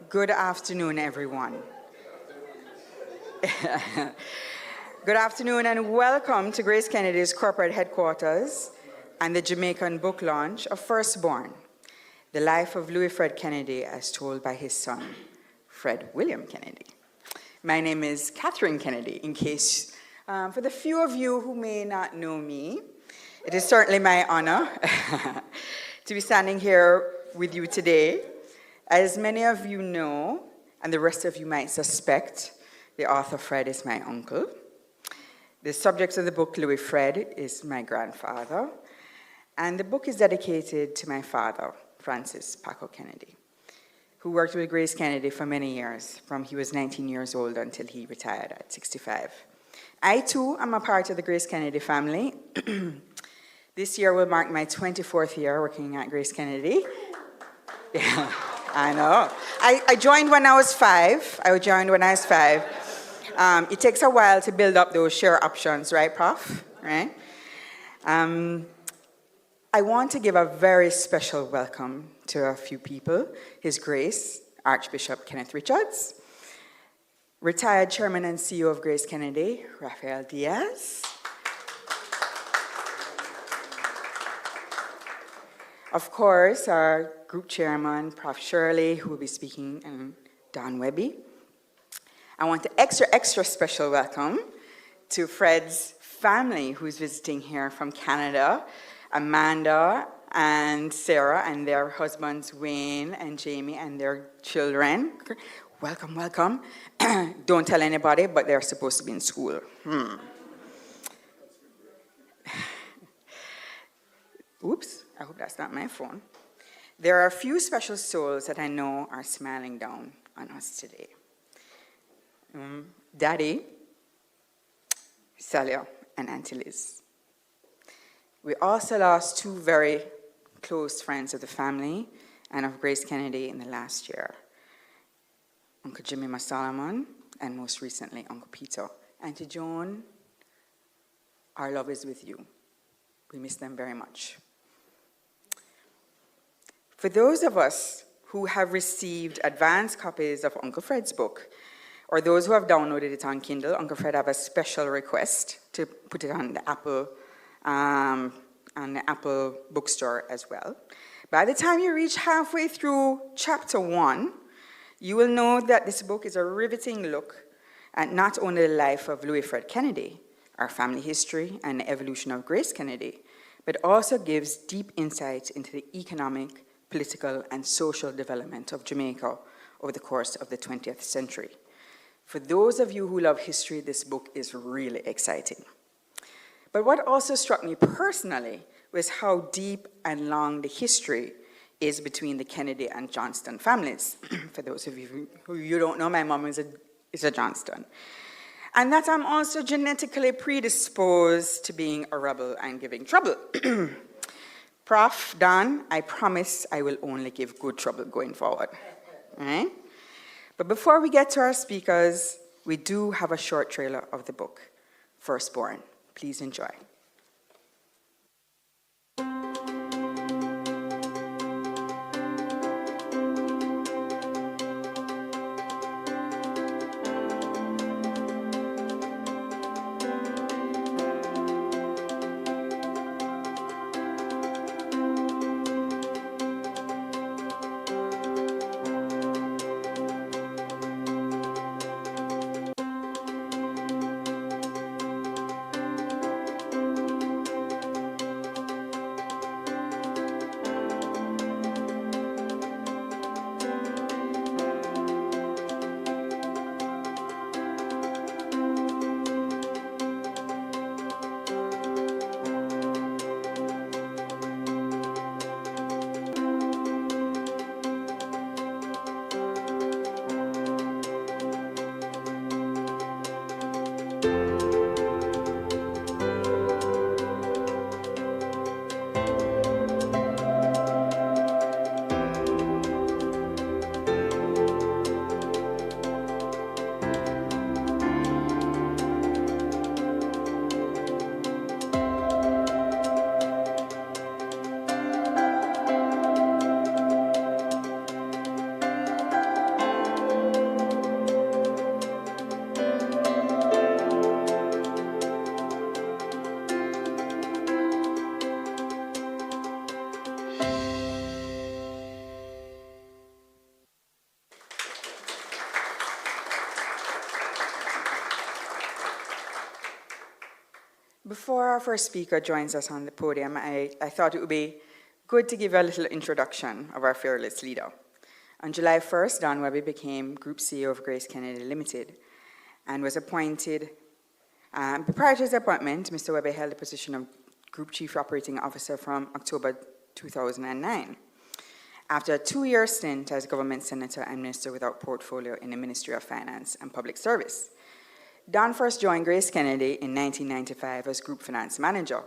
Good afternoon, everyone. Good afternoon and welcome to GraceKennedy's corporate headquarters and the Jamaican book launch of Firstborn, the life of Louis Fred Kennedy as told by his son, Fred William Kennedy. My name is Cathrine Kennedy, in case, for the few of you who may not know me, it is certainly my honor to be standing here with you today. As many of you know, and the rest of you might suspect, the author Fred is my uncle. The subject of the book, Louis Fred, is my grandfather. And the book is dedicated to my father, Francis Paco Kennedy, who worked with Grace Kennedy for many years, from he was 19 years old until he retired at 65. I, too, am a part of the Grace Kennedy family. This year will mark my 24th year working at Grace Kennedy. Yeah. I know. I joined when I was 5. It takes a while to build up those share options, right, Prof? Right? I want to give a very special welcome to a few people. His Grace, Archbishop Kenneth Richards, retired Chairman and CEO of Grace Kennedy, Rafael Diaz. Of course, our group chairman, Prof. Shirley, who will be speaking, and Don Wehby. I want an extra special welcome to Fred's family, who's visiting here from Canada, Amanda and Sarah, and their husbands, Wayne and Jamie, and their children. Welcome, welcome. Don't tell anybody, but they're supposed to be in school. Oops. I hope that's not my phone. There are a few special souls that I know are smiling down on us today. Daddy, Celia, and Auntie Liz. We also lost 2 very close friends of the family and of Grace Kennedy in the last year. Uncle Jimmy Solomon, and most recently, Uncle Peter. Auntie Joan, our love is with you. We miss them very much. For those of us who have received advance copies of Uncle Fred's book, or those who have downloaded it on Kindle, Uncle Fred have a special request to put it on the Apple bookstore as well. By the time you reach halfway through chapter 1, you will know that this book is a riveting look at not only the life of Louis Fred Kennedy, our family history, and the evolution of Grace Kennedy, but also gives deep insight into the economic, political, and social development of Jamaica over the course of the 20th century. For those of you who love history, this book is really exciting. But what also struck me personally was how deep and long the history is between the Kennedy and Johnston families. For those of you who don't know, my mom is a Johnston. And that I'm also genetically predisposed to being a rebel and giving trouble. Prof, Don, I promise I will only give good trouble going forward. All right? But before we get to our speakers, we do have a short trailer of the book, Firstborn. Please enjoy. Before our first speaker joins us on the podium, I thought it would be good to give a little introduction of our fearless leader. On July 1st, Don Wehby became Group CEO of GraceKennedy Limited and was appointed. Prior to his appointment, Mr. Wehby held the position of Group Chief Operating Officer from October 2009. After a 2-year stint as Government Senator and Minister without portfolio in the Ministry of Finance and Public Service, Don first joined GraceKennedy in 1995 as Group Finance Manager,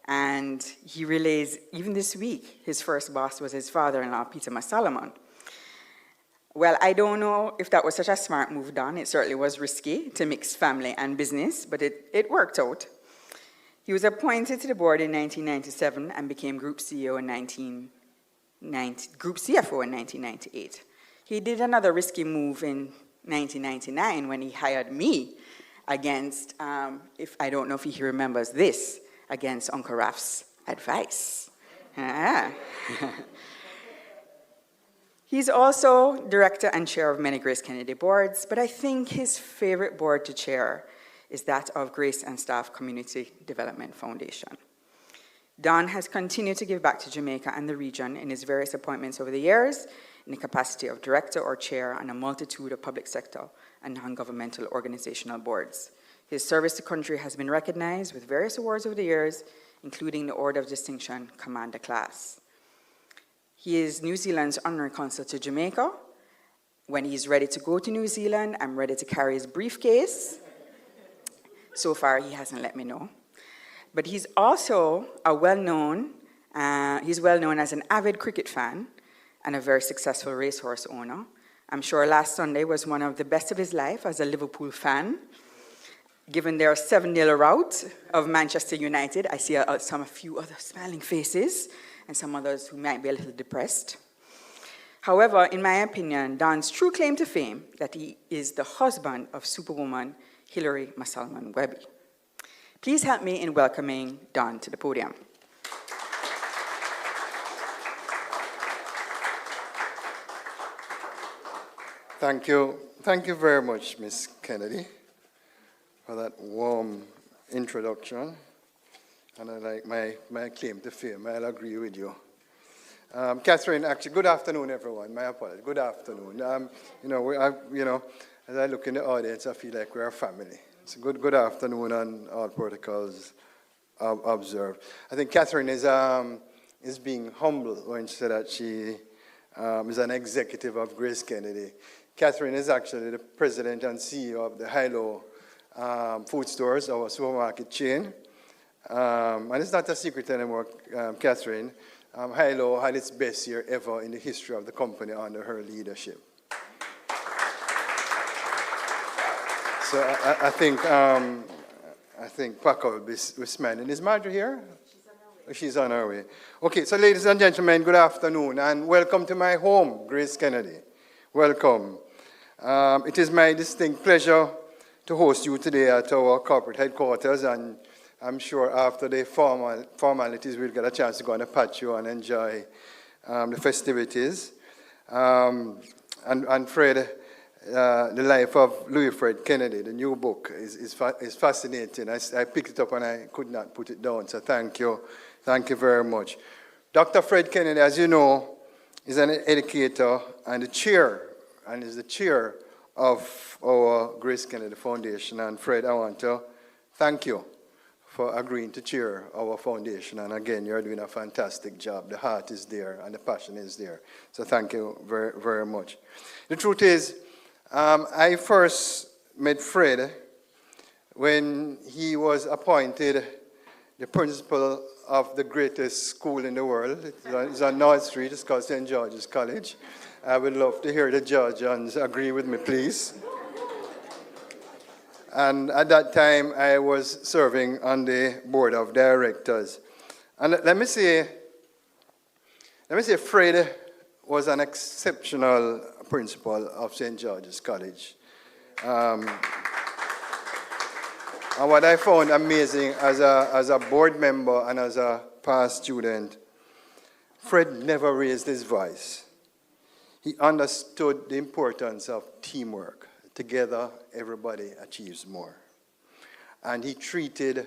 and he relays, even this week, his first boss was his father-in-law, Peter Solomon. Well, I don't know if that was such a smart move, Don. It certainly was risky to mix family and business, but it worked out. He was appointed to the board in 1997 and became Group CFO in 1998. He did another risky move in 1999 when he hired me against, I don't know if he remembers this, against Uncle Raf's advice. He's also director and chair of many GraceKennedy boards, but I think his favorite board to chair is that of Grace and Staff Community Development Foundation. Don has continued to give back to Jamaica and the region in his various appointments over the years in the capacity of director or chair on a multitude of public sector and non-governmental organizational boards. His service to country has been recognized with various awards over the years, including the Order of Distinction Commander Class. He is New Zealand's honorary consul to Jamaica. When he's ready to go to New Zealand, I'm ready to carry his briefcase. So far, he hasn't let me know. But he's also well-known as an avid cricket fan and a very successful racehorse owner. I'm sure last Sunday was one of the best of his life as a Liverpool fan. Given their 7-0 rout of Manchester United, I see a few other smiling faces and some others who might be a little depressed. However, in my opinion, Don's true claim to fame that he is the husband of Superwoman Hilary Masalman Wehby. Please help me in welcoming Don to the podium. Thank you. Thank you very much, Ms. Kennedy, for that warm introduction. And I like my claim to fame. I'll agree with you. Cathrine, actually, good afternoon, everyone. My apologies. Good afternoon. As I look in the audience, I feel like we're a family. It's a good afternoon, and all protocols observed. I think Cathrine is being humble when she said that she is an executive of GraceKennedy. Cathrine is actually the president and CEO of the Hilo Food Stores, our supermarket chain. And it's not a secret anymore, Cathrine. Hilo had its best year ever in the history of the company under her leadership. So I think Paco will be smiling. Is Marjorie here? She's on her way. Okay, so ladies and gentlemen, good afternoon, and welcome to my home, GraceKennedy. Welcome. It is my distinct pleasure to host you today at our corporate headquarters, and I'm sure after the formalities, we'll get a chance to go on a patio and enjoy the festivities. And Fred, The Life of Louis Fred Kennedy, the new book, is fascinating. I picked it up and I could not put it down, so thank you. Thank you very much. Dr. Fred Kennedy, as you know, is an educator and is the chair of our GraceKennedy Foundation. And Fred, I want to thank you for agreeing to chair our foundation. And again, you're doing a fantastic job. The heart is there and the passion is there. So thank you very, very much. The truth is, I first met Fred when he was appointed the principal of the greatest school in the world. It's on North Street. It's called St. George's College. I would love to hear the judges agree with me, please. And at that time, I was serving on the board of directors. And let me say, Fred was an exceptional principal of St. George's College. And what I found amazing as a board member and as a past student, Fred never raised his voice. He understood the importance of teamwork. Together, everybody achieves more. And he treated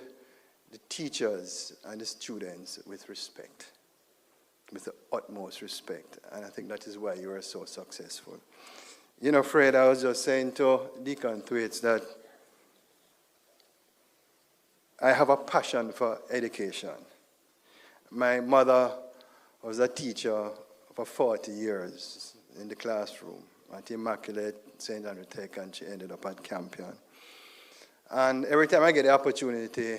the teachers and the students with respect, with the utmost respect. And I think that is why you are so successful. You know, Fred, I was just saying to Deacon Thwaites that I have a passion for education. My mother was a teacher for 40 years in the classroom at Immaculate St. Andrew Tech, and she ended up at Campion. And every time I get the opportunity,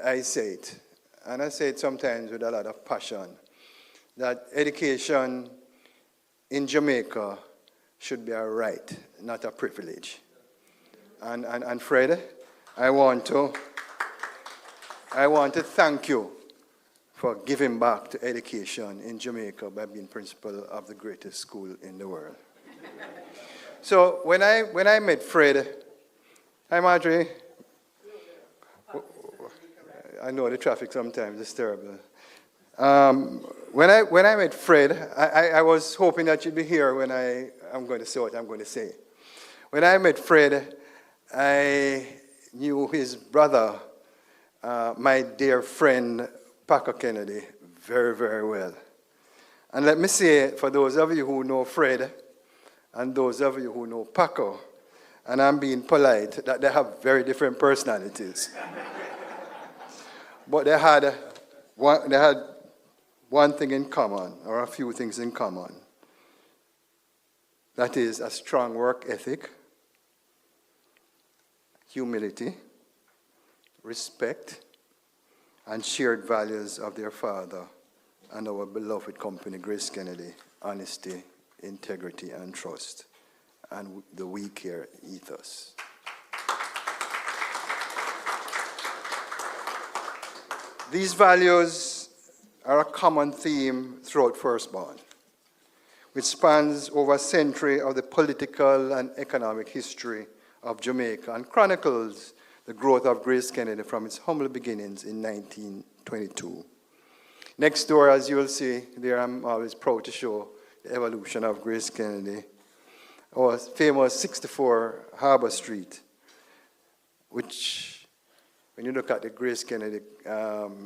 I say it. And I say it sometimes with a lot of passion, that education in Jamaica should be a right, not a privilege. And Fred, I want to thank you for giving back to education in Jamaica by being principal of the greatest school in the world. So when I met Fred, hi Marjorie. I know the traffic sometimes is terrible. When I met Fred, I was hoping that you'd be here when I'm going to say what I'm going to say. When I met Fred, I knew his brother, my dear friend, Paco Kennedy, very, very well. And let me say, for those of you who know Fred, and those of you who know Paco, and I'm being polite, that they have very different personalities. But they had one thing in common, or a few things in common. That is a strong work ethic, humility, respect, and shared values of their father and our beloved company, GraceKennedy, honesty, integrity, and trust, and the we care ethos. These values are a common theme throughout Firstborn, which spans over a century of the political and economic history of Jamaica and chronicles the growth of GraceKennedy from its humble beginnings in 1922. Next door, as you will see, there I'm always proud to show the evolution of GraceKennedy, our famous 64 Harbour Street, which, when you look at the GraceKennedy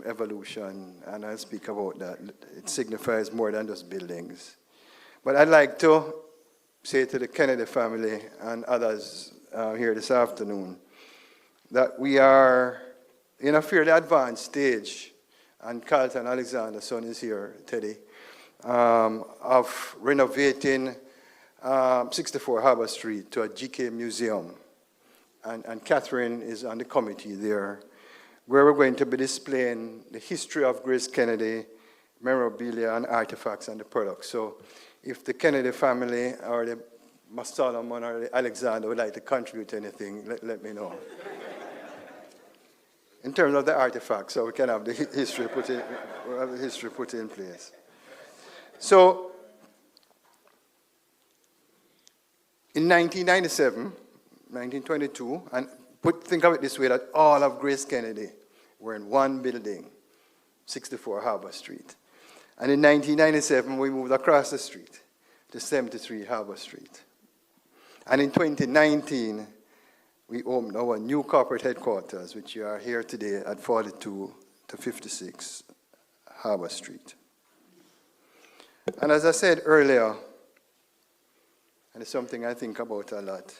evolution, and I'll speak about that, it signifies more than just buildings. But I'd like to say to the Kennedy family and others here this afternoon that we are in a fairly advanced stage, and Carlton Alexander's son is here, Teddy, of renovating 64 Harbour Street to a GK museum. And Cathrine is on the committee there, where we're going to be displaying the history of GraceKennedy, memorabilia and artifacts and the products. So if the Kennedy family or the Solomon or the Alexander would like to contribute anything, let me know. In terms of the artifacts, so we can have the history put in place. So in 1997, 1922, and think of it this way, that all of GraceKennedy were in one building, 64 Harbour Street. And in 1997, we moved across the street to 73 Harbour Street. And in 2019, we opened our new corporate headquarters, which you are here today at 42 to 56 Harbour Street. And as I said earlier, and it's something I think about a lot,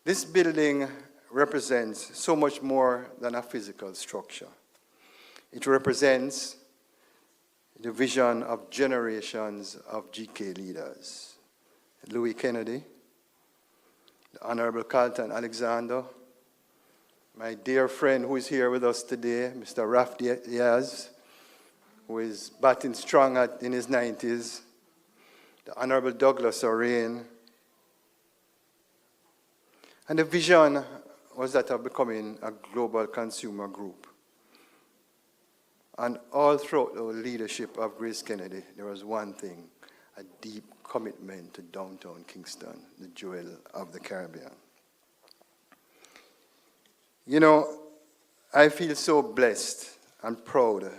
this building represents so much more than a physical structure. It represents the vision of generations of GK leaders. Louis Kennedy, the Honorable Carlton Alexander, my dear friend who is here with us today, Mr. Prof Diaz, who is batting strong in his 90s, the Honorable Douglas O'Rain. And the vision was that of becoming a global consumer group. And all throughout the leadership of GraceKennedy, there was one thing: a deep commitment to downtown Kingston, the jewel of the Caribbean. You know, I feel so blessed and proud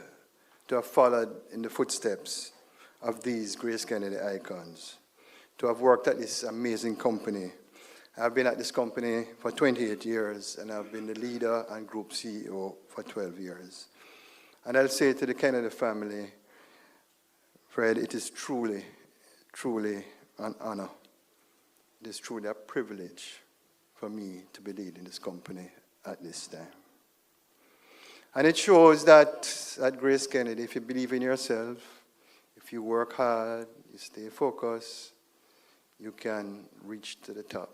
to have followed in the footsteps of these GraceKennedy icons, to have worked at this amazing company, I've been at this company for 28 years, and I've been the leader and group CEO for 12 years. And I'll say to the Kennedy family, Fred, it is truly, truly an honor. It is truly a privilege for me to be leading this company at this time. And it shows that at GraceKennedy, if you believe in yourself, if you work hard, you stay focused, you can reach to the top.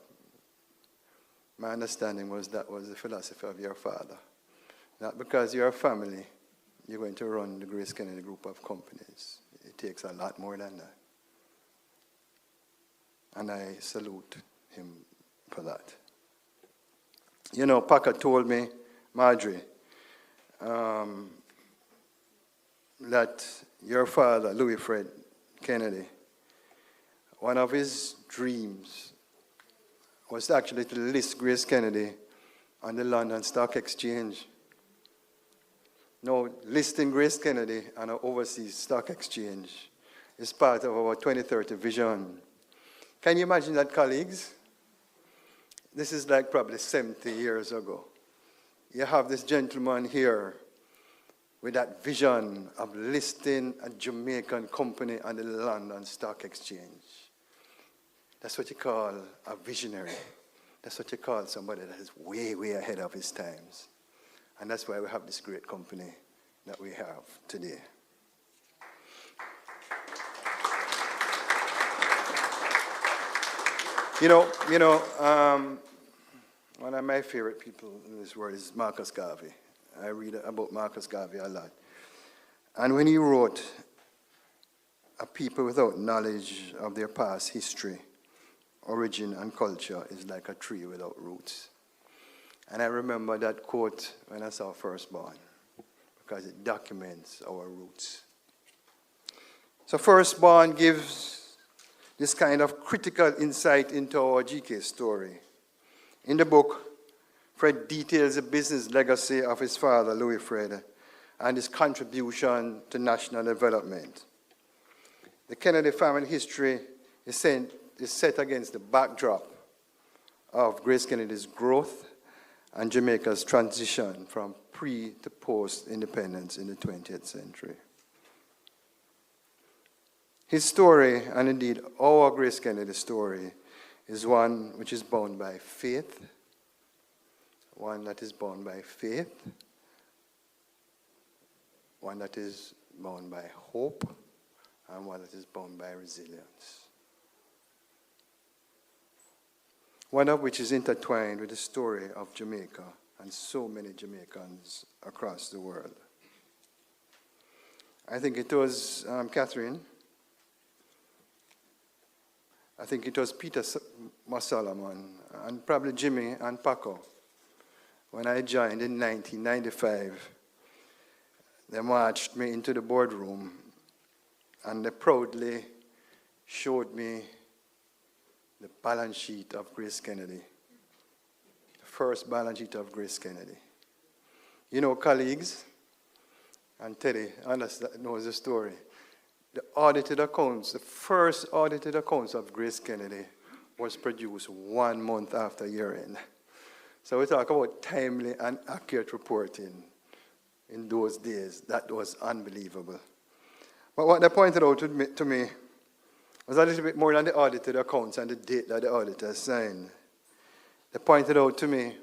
My understanding was that was the philosophy of your father. Not because you're a family, you're going to run the GraceKennedy group of companies. It takes a lot more than that. And I salute him for that. You know, Packer told me, Marjorie, that your father, Louis Fred Kennedy, one of his dreams was actually to list GraceKennedy on the London Stock Exchange. Now, listing GraceKennedy on an overseas stock exchange is part of our 2030 vision. Can you imagine that, colleagues? This is like probably 70 years ago. You have this gentleman here with that vision of listing a Jamaican company on the London Stock Exchange. That's what you call a visionary. That's what you call somebody that is way, way ahead of his times. And that's why we have this great company that we have today. One of my favorite people in this world is Marcus Garvey. I read about Marcus Garvey a lot. And when he wrote, "A people without knowledge of their past history, origin, and culture is like a tree without roots." And I remember that quote when I saw Firstborn, because it documents our roots. So Firstborn gives this kind of critical insight into our GK story. In the book, Fred details the business legacy of his father, Louis Fred, and his contribution to national development. The Kennedy family history is set against the backdrop of GraceKennedy's growth and Jamaica's transition from pre to post-independence in the 20th century. His story, and indeed our GraceKennedy story, is one which is bound by faith, one that is bound by faith, one that is bound by hope, and one that is bound by resilience. One of which is intertwined with the story of Jamaica and so many Jamaicans across the world. I think it was Cathrine, I think it was Peter Solomon, and probably Jimmy and Paco. When I joined in 1995, they marched me into the boardroom and they proudly showed me the balance sheet of GraceKennedy, the first balance sheet of GraceKennedy. You know, colleagues, and Teddy knows the story, the audited accounts, the first audited accounts of GraceKennedy was produced 1 month after year-end. So we talk about timely and accurate reporting in those days. That was unbelievable. But what they pointed out to me was a little bit more than the audited accounts and the date that the auditors signed. They pointed out to me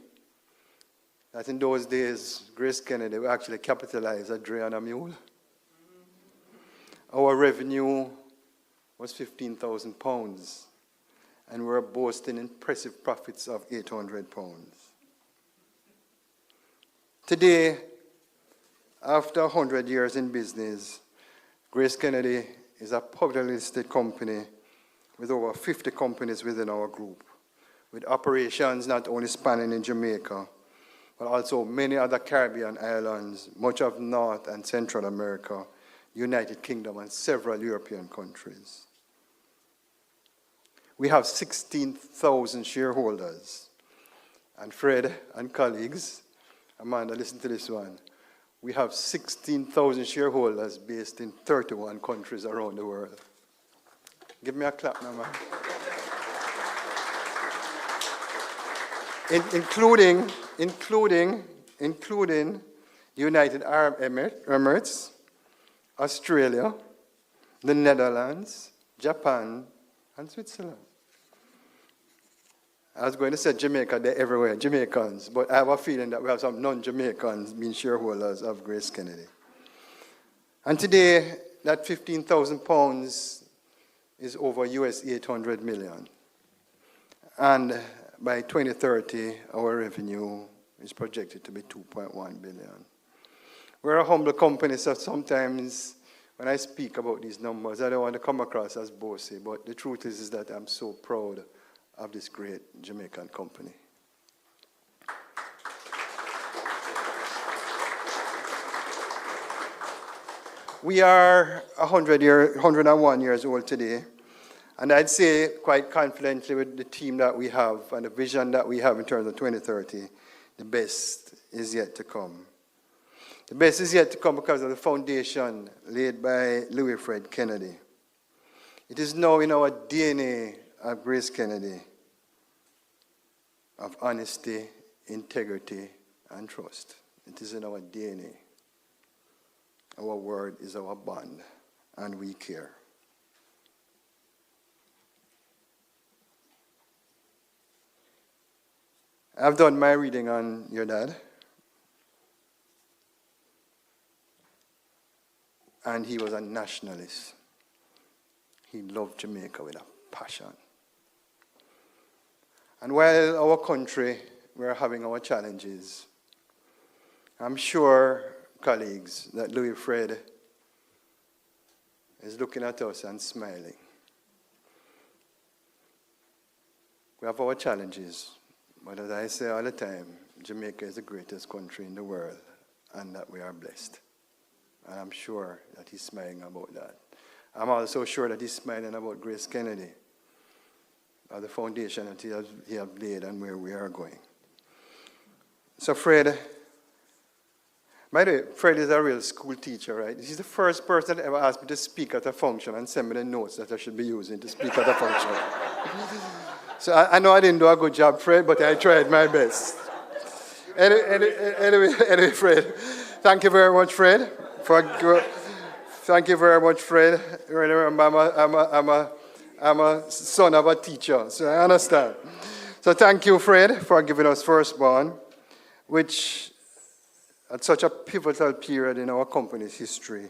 that in those days, GraceKennedy would actually capitalize a dray and a mule. Our revenue was £15,000, and we were boasting impressive profits of £800. Today, after 100 years in business, GraceKennedy is a publicly listed company with over 50 companies within our group, with operations not only spanning in Jamaica, but also many other Caribbean islands, much of North and Central America, United Kingdom, and several European countries. We have 16,000 shareholders. And Fred and colleagues, Amanda, listen to this one. We have 16,000 shareholders based in 31 countries around the world. Give me a clap now, man. including United Arab Emirates, Australia, the Netherlands, Japan, and Switzerland. I was going to say Jamaica, they're everywhere, Jamaicans, but I have a feeling that we have some non-Jamaicans being shareholders of GraceKennedy. And today, that £15,000 is over US 800 million. And by 2030, our revenue is projected to be 2.1 billion. We're a humble company, so sometimes when I speak about these numbers, I don't want to come across as bossy, but the truth is that I'm so proud of this great Jamaican company. We are 101 years old today, and I'd say quite confidently with the team that we have and the vision that we have in terms of 2030, the best is yet to come. The best is yet to come because of the foundation laid by Wilfred Kennedy. It is now in our DNA of GraceKennedy of honesty, integrity, and trust. It is in our DNA. Our word is our bond, and we care. I've done my reading on your dad, and he was a nationalist. He loved Jamaica with a passion. And while our country, we're having our challenges, I'm sure, colleagues, that Wilfred is looking at us and smiling. We have our challenges, but as I say all the time, Jamaica is the greatest country in the world, and that we are blessed. And I'm sure that he's smiling about that. I'm also sure that he's smiling about GraceKennedy, the foundation that he has laid and where we are going. So Fred, by the way, Fred is a real school teacher, right? He's the first person that ever asked me to speak at a function and send me the notes that I should be using to speak at a function. So I know I didn't do a good job, Fred, but I tried my best. Anyway, Fred, thank you very much, Fred. Thank you very much, Fred. Remember, I'm a son of a teacher, so I understand. So thank you, Fred, for giving us Firstborn, which at such a pivotal period in our company's history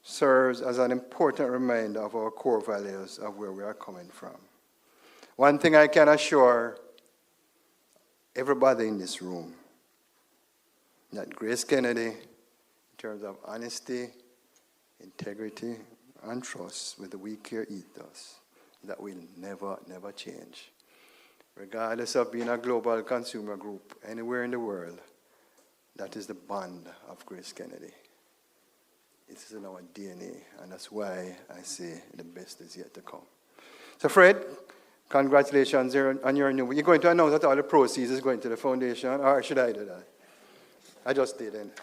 serves as an important reminder of our core values of where we are coming from. One thing I can assure everybody in this room, that GraceKennedy, in terms of honesty, integrity, and trust with the we care ethos, that will never, never change. Regardless of being a global consumer group anywhere in the world, that is the bond of GraceKennedy. It is in our DNA, and that's why I say the best is yet to come. So Fred, congratulations on your new. You're going to announce that all the proceeds is going to the foundation, or should I do that? I just didn't.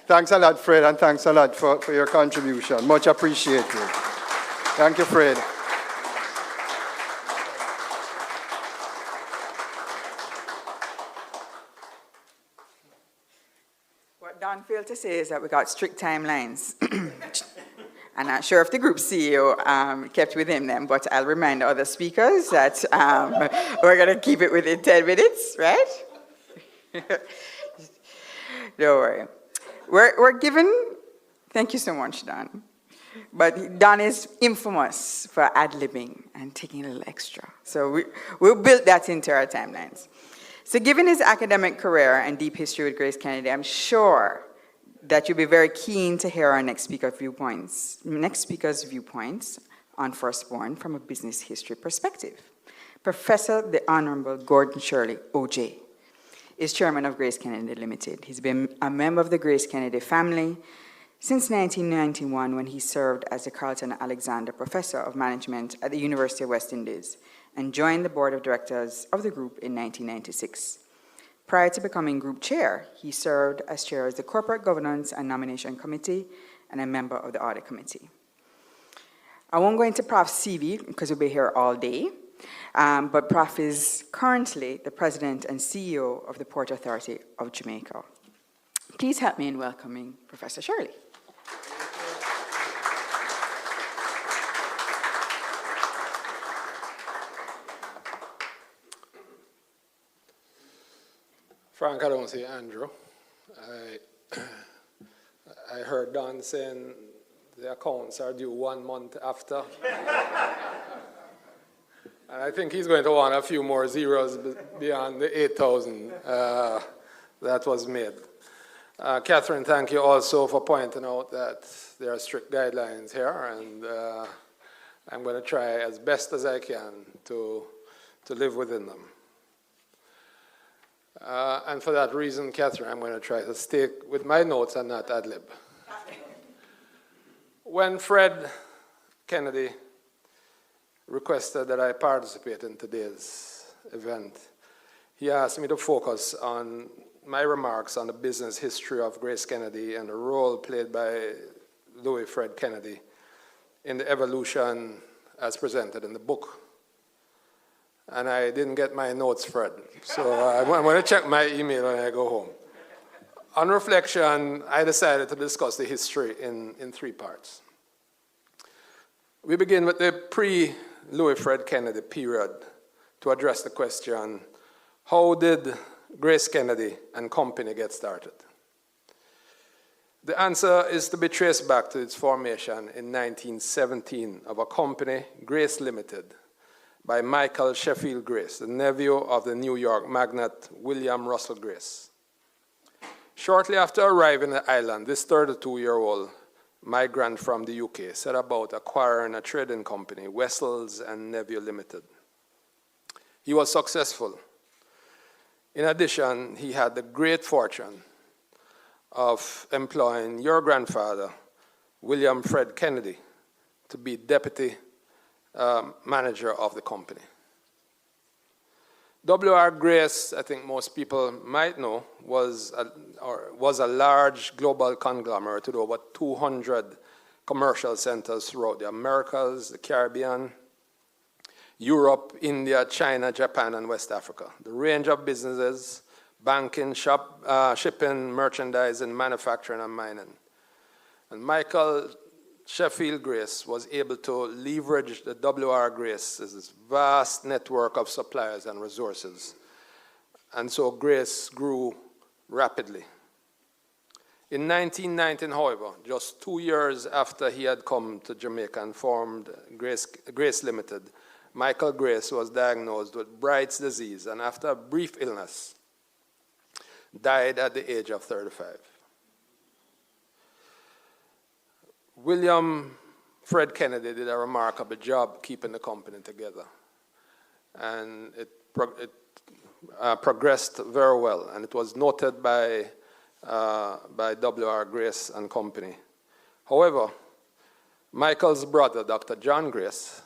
Thanks a lot, Fred, and thanks a lot for your contribution. Much appreciated. Thank you, Fred. What Don failed to say is that we got strict timelines. I'm not sure if the group CEO kept within them, but I'll remind other speakers that we're going to keep it within 10 minutes, right? Don't worry. We're given, thank you so much, Don. But Don is infamous for ad-libbing and taking a little extra. So we'll build that into our timelines. So given his academic career and deep history with GraceKennedy, I'm sure that you'll be very keen to hear our next speaker's viewpoints on Firstborn from a business history perspective. Professor the Honorable Gordon Shirley, OJ, is chairman of GraceKennedy Limited. He's been a member of the GraceKennedy family since 1991, when he served as the Carlton Alexander Professor of Management at the University of West Indies and joined the board of directors of the group in 1996. Prior to becoming group chair, he served as chair of the Corporate Governance and Nomination Committee and a member of the Audit Committee. I won't go into Prof's CV because we'll be here all day, But Prof is currently the President and CEO of the Port Authority of Jamaica. Please help me in welcoming Professor Shirley. Frank, I don't say Andrew. I heard Don saying the accounts are due 1 month after. And I think he's going to want a few more zeros beyond the 8,000 that was made. Cathrine, thank you also for pointing out that there are strict guidelines here, and I'm going to try as best as I can to live within them. And for that reason, Cathrine, I'm going to try to stick with my notes and not ad-lib. When Fred Kennedy requested that I participate in today's event, he asked me to focus on my remarks on the business history of GraceKennedy and the role played by Louis Fred Kennedy in the evolution as presented in the book. And I didn't get my notes, Fred, so I'm going to check my email when I go home. On reflection, I decided to discuss the history in 3 parts. We begin with the pre-Louis Fred Kennedy period to address the question, how did GraceKennedy and company get started? The answer is to be traced back to its formation in 1917 of a company, Grace Limited, by Michael Sheffield Grace, the nephew of the New York magnate William Russell Grace. Shortly after arriving at the island, this 32-year-old migrant from the UK set about acquiring a trading company, Wessels and Nephew Limited. He was successful. In addition, he had the great fortune of employing your grandfather, William Fred Kennedy, to be deputy manager of the company. W.R. Grace, I think most people might know, was a large global conglomerate with over 200 commercial centers throughout the Americas, the Caribbean, Europe, India, China, Japan, and West Africa. The range of businesses, banking, shipping, merchandising, manufacturing, and mining. And Michael Sheffield Grace was able to leverage the W.R. Grace's vast network of suppliers and resources. And so Grace grew rapidly. In 1919, however, just 2 years after he had come to Jamaica and formed Grace Limited, Michael Grace was diagnosed with Bright's disease, and after a brief illness, died at the age of 35. William Fred Kennedy did a remarkable job keeping the company together, and it progressed very well, and it was noted by W.R. Grace and Company. However, Michael's brother, Dr. John Grace,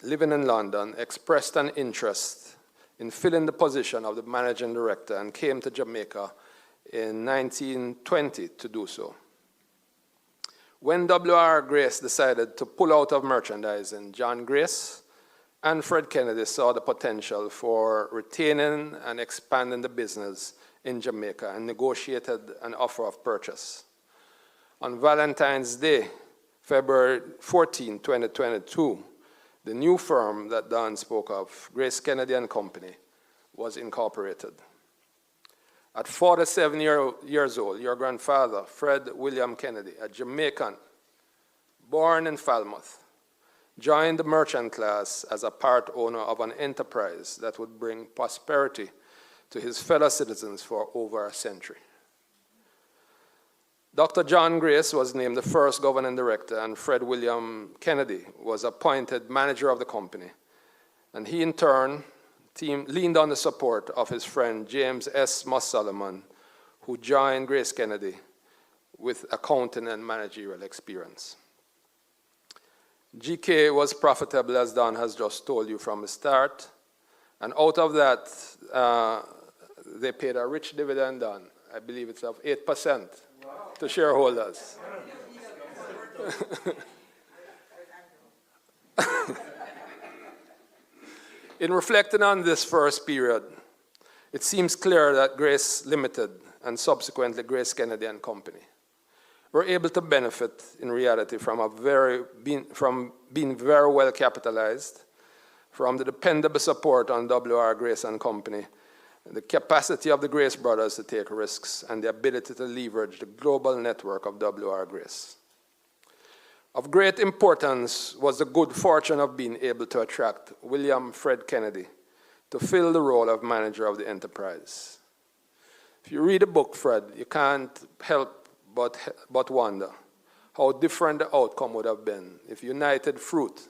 living in London, expressed an interest in filling the position of the managing director and came to Jamaica in 1920 to do so. When W.R. Grace decided to pull out of merchandising, John Grace and Fred Kennedy saw the potential for retaining and expanding the business in Jamaica and negotiated an offer of purchase. On Valentine's Day, February 14, 2022, the new firm that Don spoke of, GraceKennedy and Company, was incorporated. At 47 years old, your grandfather, Fred William Kennedy, a Jamaican, born in Falmouth, joined the merchant class as a part owner of an enterprise that would bring prosperity to his fellow citizens for over a century. Dr. John Grace was named the first governing director, and Fred William Kennedy was appointed manager of the company. And he, in turn, leaned on the support of his friend James S. Moss Solomon, who joined GraceKennedy with accounting and managerial experience. GK was profitable, as Don has just told you from the start, and out of that, they paid a rich dividend on, I believe it's of 8% to shareholders. In reflecting on this first period, it seems clear that Grace Limited and subsequently GraceKennedy and Company were able to benefit in reality from being very well capitalized, from the dependable support on W.R. Grace and Company, the capacity of the Grace brothers to take risks, and the ability to leverage the global network of W.R. Grace. Of great importance was the good fortune of being able to attract William Fred Kennedy to fill the role of manager of the enterprise. If you read the book, Fred, you can't help but wonder how different the outcome would have been if United Fruit,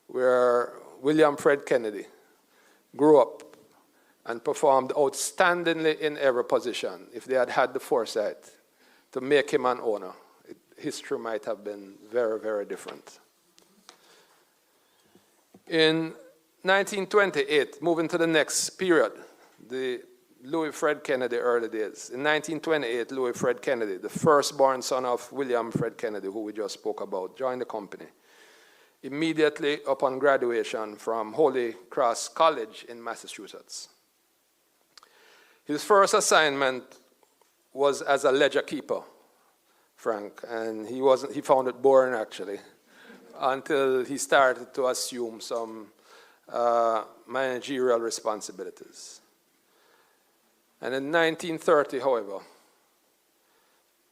where William Fred Kennedy grew up and performed outstandingly in every position, if they had had the foresight to make him an owner, history might have been very, very different. In 1928, moving to the next period, the Louis Fred Kennedy early days. In 1928, Louis Fred Kennedy, the firstborn son of William Fred Kennedy, who we just spoke about, joined the company. Immediately upon graduation from Holy Cross College in Massachusetts. His first assignment was as a ledger keeper, Frank, and he found it boring actually, until he started to assume some managerial responsibilities. And in 1930, however,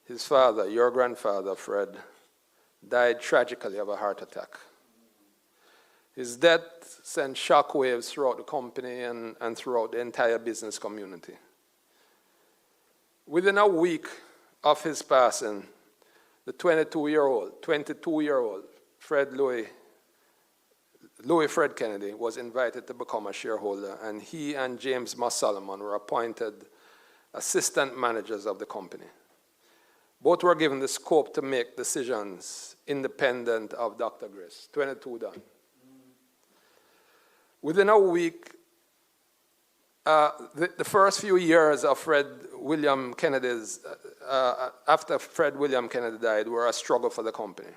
his father, your grandfather, Fred, died tragically of a heart attack. His death sent shockwaves throughout the company and throughout the entire business community. Within a week of his passing, the 22-year-old Louis Fred Kennedy was invited to become a shareholder, and he and James Moss Solomon were appointed assistant managers of the company. Both were given the scope to make decisions independent of Dr. Grace. 22 done. Within a week, the first few years of after Fred William Kennedy died, were a struggle for the company.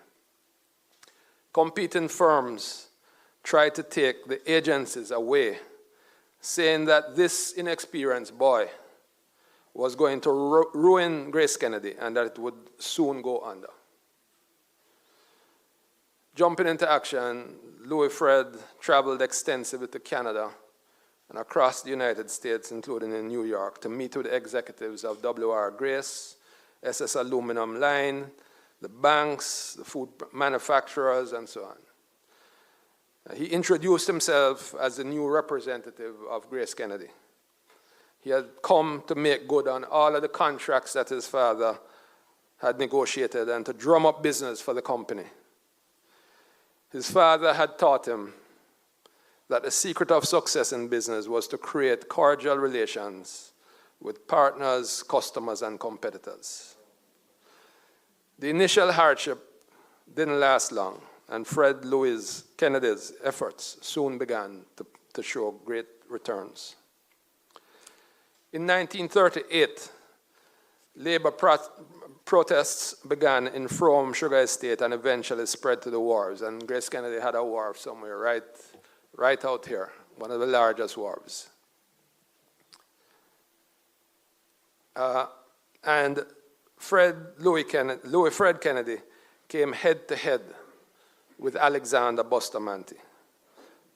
Competing firms tried to take the agencies away, saying that this inexperienced boy was going to ruin GraceKennedy and that it would soon go under. Jumping into action, Louis Fred traveled extensively to Canada and across the United States, including in New York, to meet with the executives of W.R. Grace, SS Aluminum Line, the banks, the food manufacturers, and so on. He introduced himself as the new representative of GraceKennedy. He had come to make good on all of the contracts that his father had negotiated and to drum up business for the company. His father had taught him that the secret of success in business was to create cordial relations with partners, customers, and competitors. The initial hardship didn't last long, and Fred Louis Kennedy's efforts soon began to show great returns. In 1938, labor protests began in Frome Sugar Estate and eventually spread to the wharves. And GraceKennedy had a wharf somewhere right out here, one of the largest wharves. And Louis Fred Kennedy came head to head with Alexander Bustamante.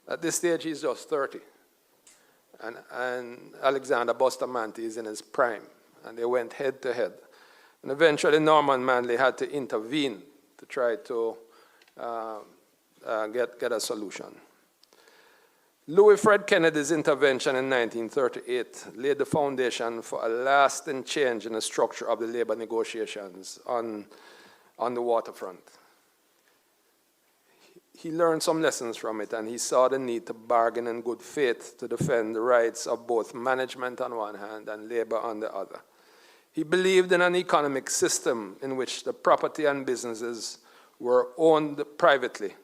At this stage, he's just 30. And Alexander Bustamante is in his prime. And they went head to head. And eventually, Norman Manley had to intervene to try to get a solution. Louis Fred Kennedy's intervention in 1938 laid the foundation for a lasting change in the structure of the labor negotiations on the waterfront. He learned some lessons from it, and he saw the need to bargain in good faith to defend the rights of both management on one hand and labor on the other. He believed in an economic system in which the property and businesses were owned privately,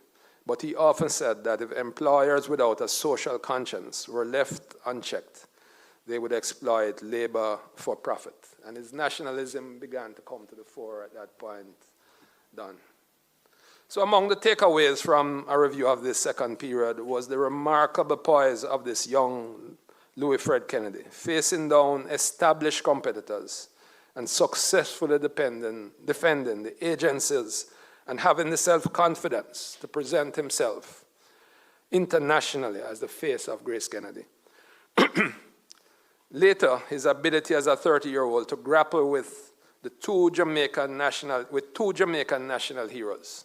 but he often said that if employers without a social conscience were left unchecked, they would exploit labor for profit. And his nationalism began to come to the fore at that point. Done. So among the takeaways from a review of this second period was the remarkable poise of this young Louis Fred Kennedy, facing down established competitors and successfully defending the agencies and having the self-confidence to present himself internationally as the face of GraceKennedy. Later, his ability as a 30-year-old to grapple with two Jamaican national heroes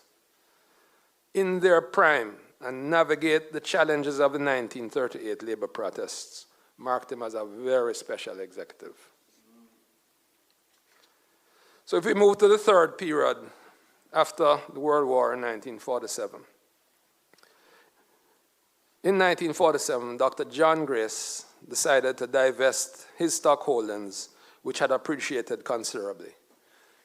in their prime and navigate the challenges of the 1938 labor protests marked him as a very special executive. So if we move to the third period, after the World War in 1947. In 1947, Dr. John Grace decided to divest his stock holdings, which had appreciated considerably.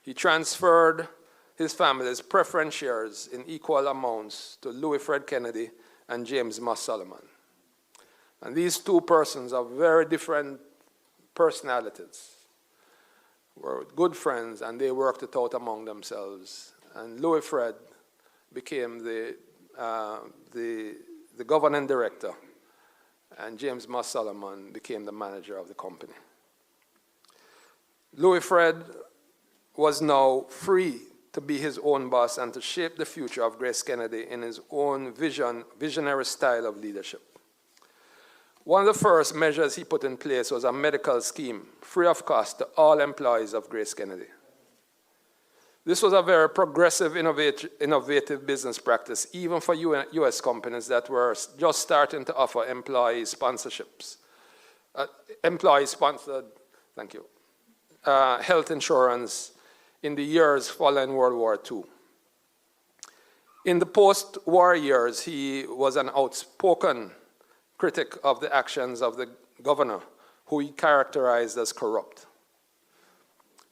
He transferred his family's preference shares in equal amounts to Louis Fred Kennedy and James Moss Solomon. And these two persons of very different personalities were good friends, and they worked it out among themselves. And Louis Fred became the governing director, and James Moss Solomon became the manager of the company. Louis Fred was now free to be his own boss and to shape the future of GraceKennedy in his own visionary style of leadership. One of the first measures he put in place was a medical scheme, free of cost to all employees of GraceKennedy. This was a very progressive, innovative business practice, even for US companies that were just starting to offer employee sponsorships, employee-sponsored, health insurance in the years following World War II. In the post-war years, he was an outspoken critic of the actions of the governor, who he characterized as corrupt.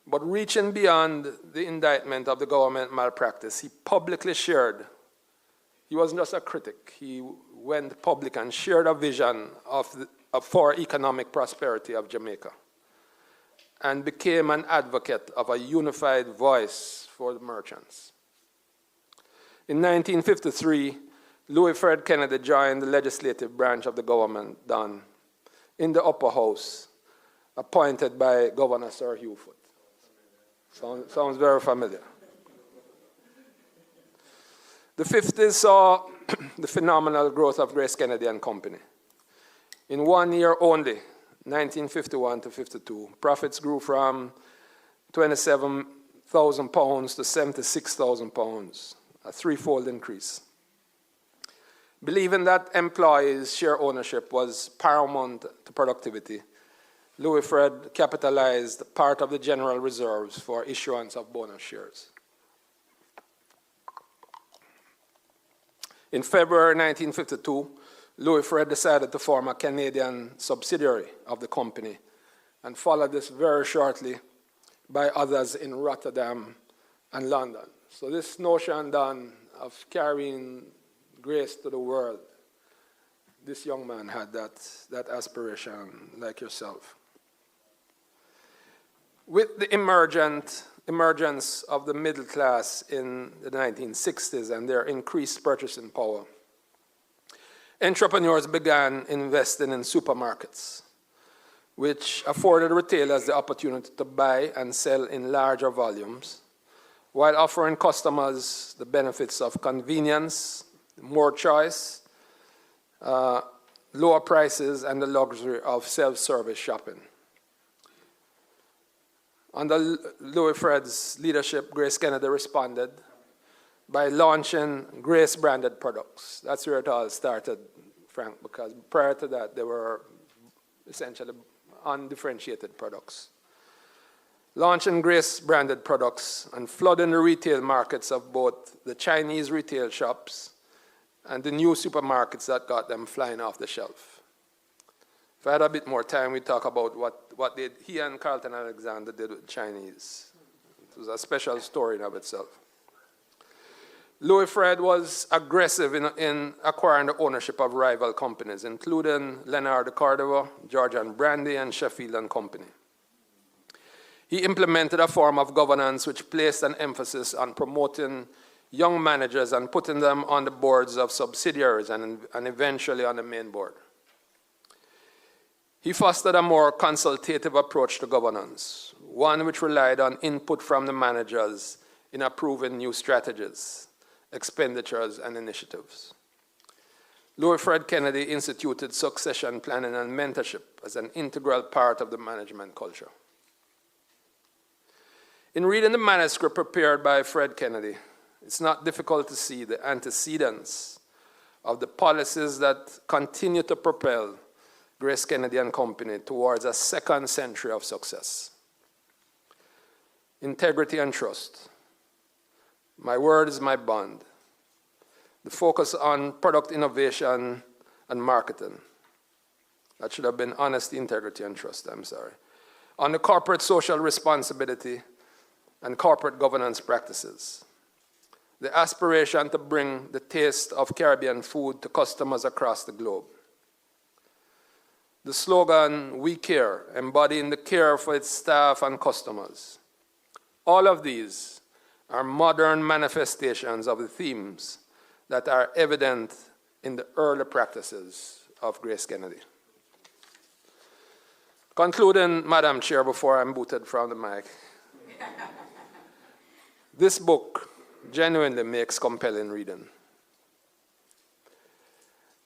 But reaching beyond the indictment of the government malpractice, he publicly shared, he wasn't just a critic, he went public and shared a vision for economic prosperity of Jamaica, and became an advocate of a unified voice for the merchants. In 1953, Louis Fred Kennedy joined the legislative branch of the government done in the upper house, appointed by Governor Sir Hugh Foote. Sounds very familiar. The 50s saw the phenomenal growth of GraceKennedy and Company. In 1 year only, 1951 to 52, profits grew from £27,000 to £76,000, a threefold increase. Believing that employees' share ownership was paramount to productivity, Louis Fred capitalized part of the general reserves for issuance of bonus shares. In February 1952, Louis Fred decided to form a Canadian subsidiary of the company, and followed this very shortly by others in Rotterdam and London. So this notion then of carrying grace to the world, this young man had that aspiration like yourself. With the emergence of the middle class in the 1960s and their increased purchasing power, entrepreneurs began investing in supermarkets, which afforded retailers the opportunity to buy and sell in larger volumes, while offering customers the benefits of convenience, more choice, lower prices, and the luxury of self-service shopping. Under Louis Fred's leadership, GraceKennedy responded by launching Grace-branded products. That's where it all started, Frank, because prior to that, they were essentially undifferentiated products. Launching Grace-branded products and flooding the retail markets of both the Chinese retail shops and the new supermarkets that got them flying off the shelf. If I had a bit more time, we'd talk about what he and Carlton Alexander did with the Chinese. It was a special story in of itself. Louis Fred was aggressive in acquiring the ownership of rival companies, including Leonard de Cordova, George and Brandy, and Sheffield and Company. He implemented a form of governance which placed an emphasis on promoting young managers and putting them on the boards of subsidiaries and eventually on the main board. He fostered a more consultative approach to governance, one which relied on input from the managers in approving new strategies, expenditures, and initiatives. Louis Fred Kennedy instituted succession planning and mentorship as an integral part of the management culture. In reading the manuscript prepared by Fred Kennedy, it's not difficult to see the antecedents of the policies that continue to propel Grace Kennedy and Company towards a second century of success. Integrity and trust. My word is my bond. The focus on product innovation and marketing. That should have been honesty, integrity, and trust, I'm sorry. On the corporate social responsibility and corporate governance practices. The aspiration to bring the taste of Caribbean food to customers across the globe. The slogan, "We Care," embodying the care for its staff and customers. All of these are modern manifestations of the themes that are evident in the early practices of Grace Kennedy. Concluding, Madam Chair, before I'm booted from the mic, this book genuinely makes compelling reading.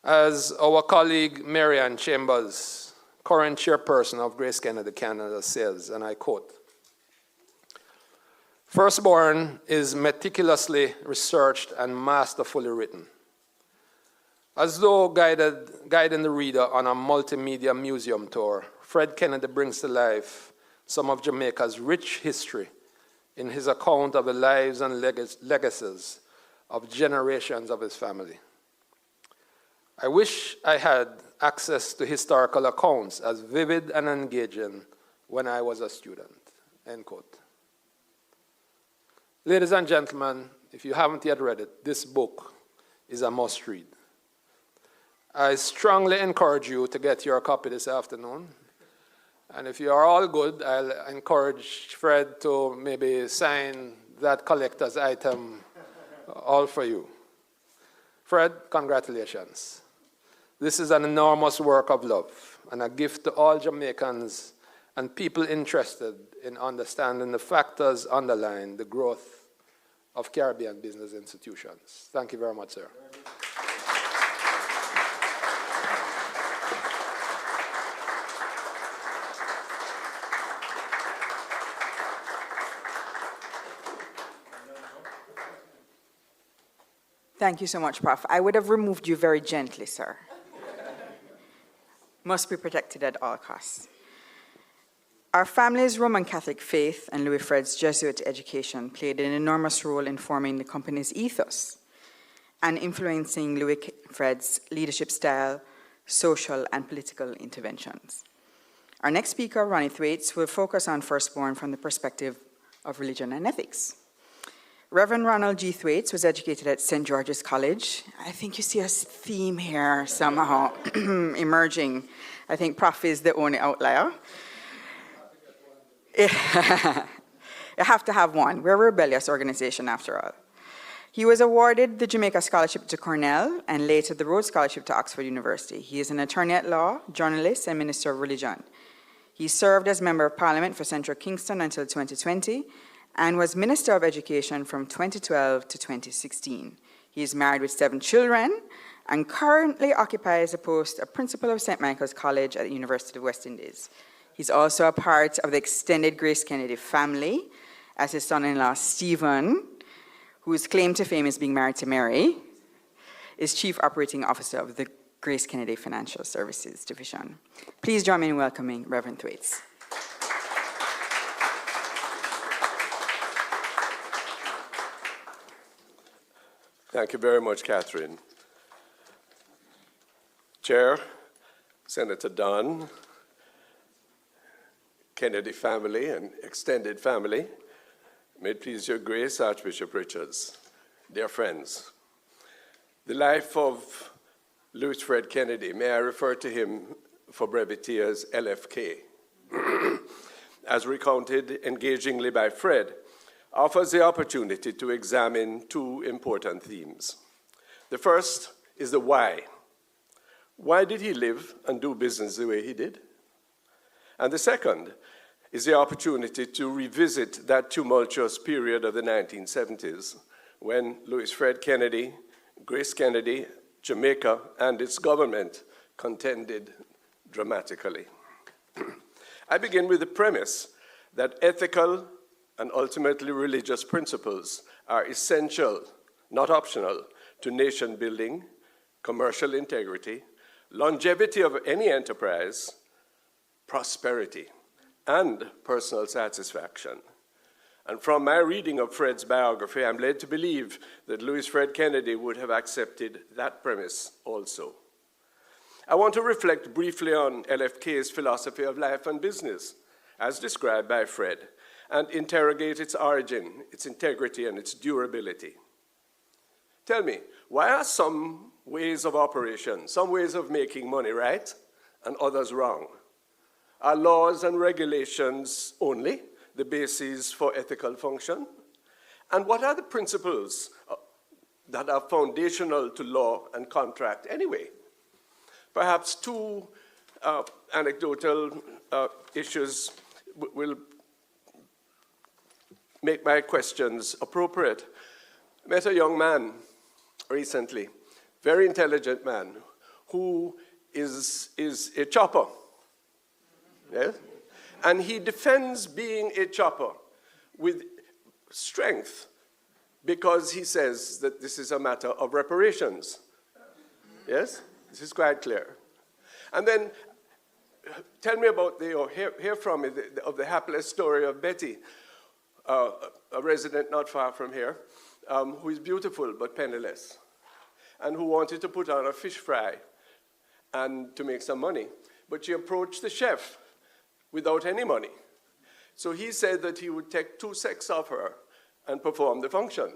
As our colleague Marianne Chambers, current chairperson of Grace Kennedy Canada, says, and I quote, "Firstborn is meticulously researched and masterfully written. As though guiding the reader on a multimedia museum tour, Fred Kennedy brings to life some of Jamaica's rich history in his account of the lives and legacies of generations of his family. I wish I had access to historical accounts as vivid and engaging when I was a student," end quote. Ladies and gentlemen, if you haven't yet read it, this book is a must read. I strongly encourage you to get your copy this afternoon. And if you are all good, I'll encourage Fred to maybe sign that collector's item all for you. Fred, congratulations. This is an enormous work of love and a gift to all Jamaicans and people interested in understanding the factors underlying the growth of Caribbean business institutions. Thank you very much, sir. Thank you so much, Prof. I would have removed you very gently, sir. Must be protected at all costs. Our family's Roman Catholic faith and Louis Fred's Jesuit education played an enormous role in forming the company's ethos and influencing Louis Fred's leadership style, social and political interventions. Our next speaker, Ronnie Thwaites, will focus on Firstborn from the perspective of religion and ethics. Reverend Ronald G. Thwaites was educated at St. George's College. I think you see a theme here somehow emerging. I think Prof is the only outlier. You have to have one. We're a rebellious organization after all. He was awarded the Jamaica Scholarship to Cornell and later the Rhodes Scholarship to Oxford University. He is an attorney at law, journalist, and minister of religion. He served as Member of Parliament for Central Kingston until 2020 and was Minister of Education from 2012 to 2016. He is married with 7 children and currently occupies the post of Principal of St. Michael's College at the University of West Indies. He's also a part of the extended Grace Kennedy family, as his son-in-law, Stephen, whose claim to fame is being married to Mary, is Chief Operating Officer of the Grace Kennedy Financial Services Division. Please join me in welcoming Reverend Thwaites. Thank you very much, Cathrine. Chair, Senator Dunn, Kennedy family and extended family, may it please your grace, Archbishop Richards, dear friends. The life of Louis Fred Kennedy, may I refer to him for brevity as LFK, as recounted engagingly by Fred, offers the opportunity to examine two important themes. The first is the why. Why did he live and do business the way he did? And the second is the opportunity to revisit that tumultuous period of the 1970s when Louis Fred Kennedy, Grace Kennedy, Jamaica, and its government contended dramatically. I begin with the premise that ethical and ultimately religious principles are essential, not optional, to nation building, commercial integrity, longevity of any enterprise, prosperity, and personal satisfaction. And from my reading of Fred's biography, I'm led to believe that Louis Fred Kennedy would have accepted that premise also. I want to reflect briefly on LFK's philosophy of life and business, as described by Fred, and interrogate its origin, its integrity, and its durability. Tell me, why are some ways of operation, some ways of making money right, and others wrong? Are laws and regulations only the basis for ethical function? And what are the principles that are foundational to law and contract anyway? Perhaps two anecdotal issues will make my questions appropriate. I met a young man recently, very intelligent man, who is a chopper. Yes? And he defends being a chopper with strength because he says that this is a matter of reparations. Yes? This is quite clear. And then tell me about hear from me of the hapless story of Betty, a resident not far from here, who is beautiful but penniless, and who wanted to put on a fish fry and to make some money. But she approached the chef without any money. So he said that he would take 2 secs off her and perform the function.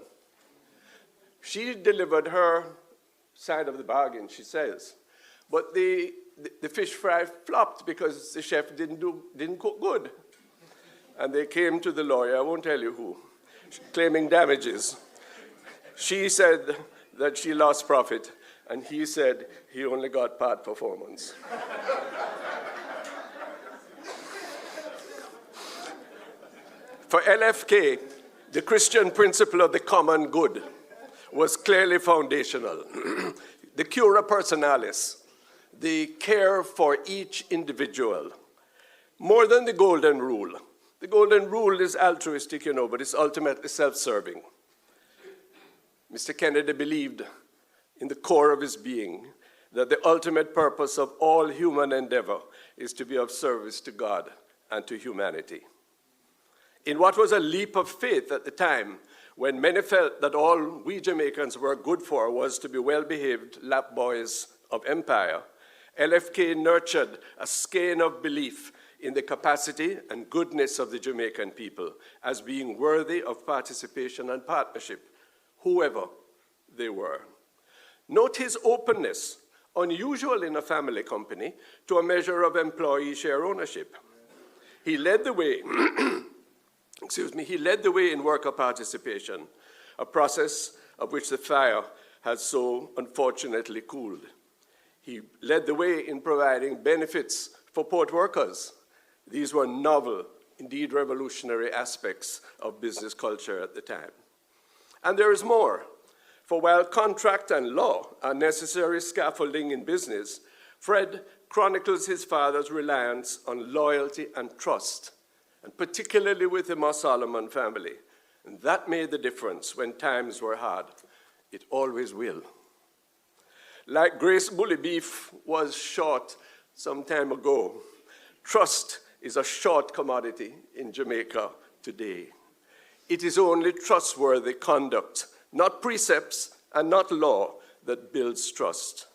She delivered her side of the bargain, she says. But the fish fry flopped because the chef didn't cook good. And they came to the lawyer, I won't tell you who, claiming damages. She said that she lost profit, and he said he only got part performance. For LFK, the Christian principle of the common good was clearly foundational. The cura personalis, the care for each individual, more than the golden rule. The golden rule is altruistic, you know, but it's ultimately self-serving. Mr. Kennedy believed in the core of his being that the ultimate purpose of all human endeavor is to be of service to God and to humanity. In what was a leap of faith at the time, when many felt that all we Jamaicans were good for was to be well-behaved lap boys of empire, LFK nurtured a skein of belief in the capacity and goodness of the Jamaican people as being worthy of participation and partnership, whoever they were. Note his openness, unusual in a family company, to a measure of employee share ownership. He led the way he led the way in worker participation, a process of which the fire has so unfortunately cooled. He led the way in providing benefits for port workers. These were novel, indeed revolutionary aspects of business culture at the time. And there is more, for while contract and law are necessary scaffolding in business, Fred chronicles his father's reliance on loyalty and trust, and particularly with the Moss Solomon family. And that made the difference when times were hard. It always will. Like Grace Bully Beef was short some time ago, trust is a short commodity in Jamaica today. It is only trustworthy conduct, not precepts and not law, that builds trust.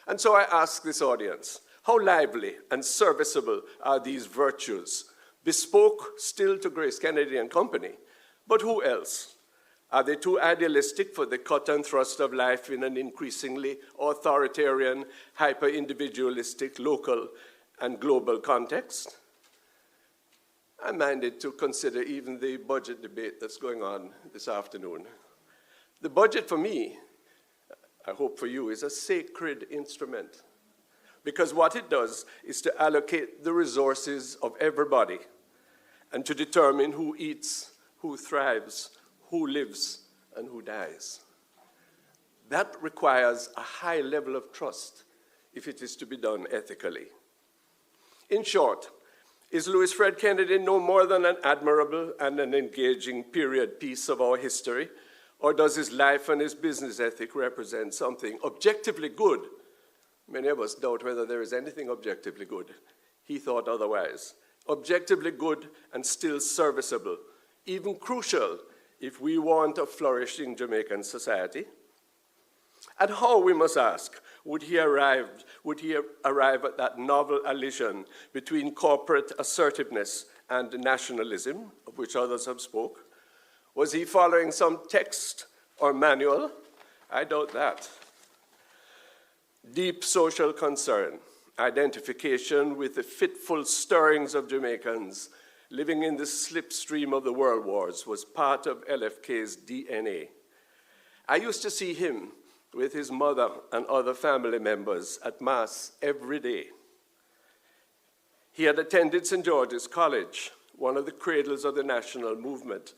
And so I ask this audience, how lively and serviceable are these virtues? Bespoke still to Grace Kennedy and company, but who else? Are they too idealistic for the cut and thrust of life in an increasingly authoritarian, hyper-individualistic, local and global context? I'm minded to consider even the budget debate that's going on this afternoon. The budget for me, I hope for you, is a sacred instrument, because what it does is to allocate the resources of everybody and to determine who eats, who thrives, who lives, and who dies. That requires a high level of trust if it is to be done ethically. In short, is Louis Fred Kennedy no more than an admirable and an engaging period piece of our history, or does his life and his business ethic represent something objectively good? Many of us doubt whether there is anything objectively good. He thought otherwise. Objectively good and still serviceable, even crucial if we want a flourishing Jamaican society. And how, we must ask, would he arrive at that novel allision between corporate assertiveness and nationalism, of which others have spoke? Was he following some text or manual? I doubt that. Deep social concern, identification with the fitful stirrings of Jamaicans living in the slipstream of the world wars was part of LFK's DNA. I used to see him with his mother and other family members at Mass every day. He had attended St. George's College, one of the cradles of the national movement,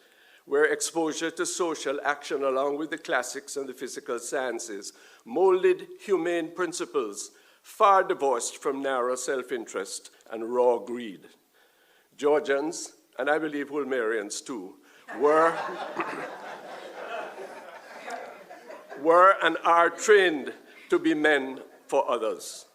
where exposure to social action along with the classics and the physical sciences molded humane principles far divorced from narrow self-interest and raw greed. Georgians, and I believe Wilmerians too, were and are trained to be men for others.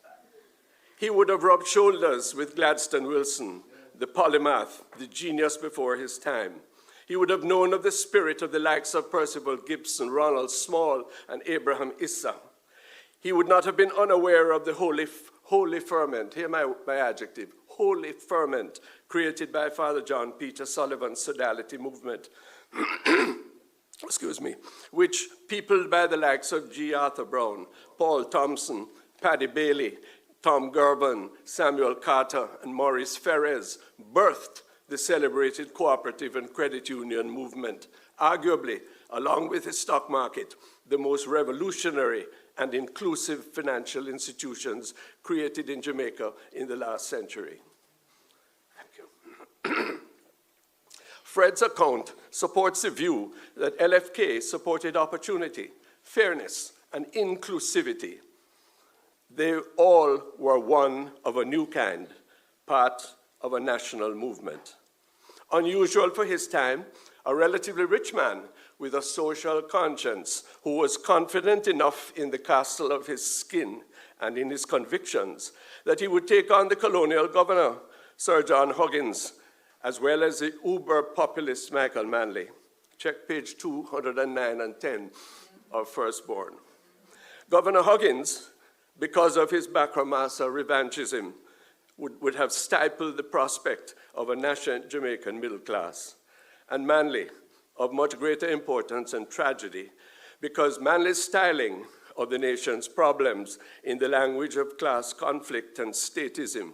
He would have rubbed shoulders with Gladstone Wilson, the polymath, the genius before his time. He would have known of the spirit of the likes of Percival Gibson, Ronald Small, and Abraham Issa. He would not have been unaware of the holy ferment, here my adjective, holy ferment, created by Father John Peter Sullivan's sodality movement, excuse me, which peopled by the likes of G. Arthur Brown, Paul Thompson, Paddy Bailey, Tom Gerben, Samuel Carter, and Maurice Ferrez birthed the celebrated cooperative and credit union movement, arguably, along with the stock market, the most revolutionary and inclusive financial institutions created in Jamaica in the last century. Thank you. Fred's account supports the view that LFK supported opportunity, fairness, and inclusivity. They all were one of a new kind, part of a national movement. Unusual for his time, a relatively rich man with a social conscience who was confident enough in the castle of his skin and in his convictions that he would take on the colonial governor, Sir John Huggins, as well as the uber-populist Michael Manley. Check page 209 and 10 of Firstborn. Governor Huggins, because of his Bacramasa revanchism, would have stifled the prospect of a nascent Jamaican middle class. And Manley, of much greater importance and tragedy, because Manley's styling of the nation's problems in the language of class conflict and statism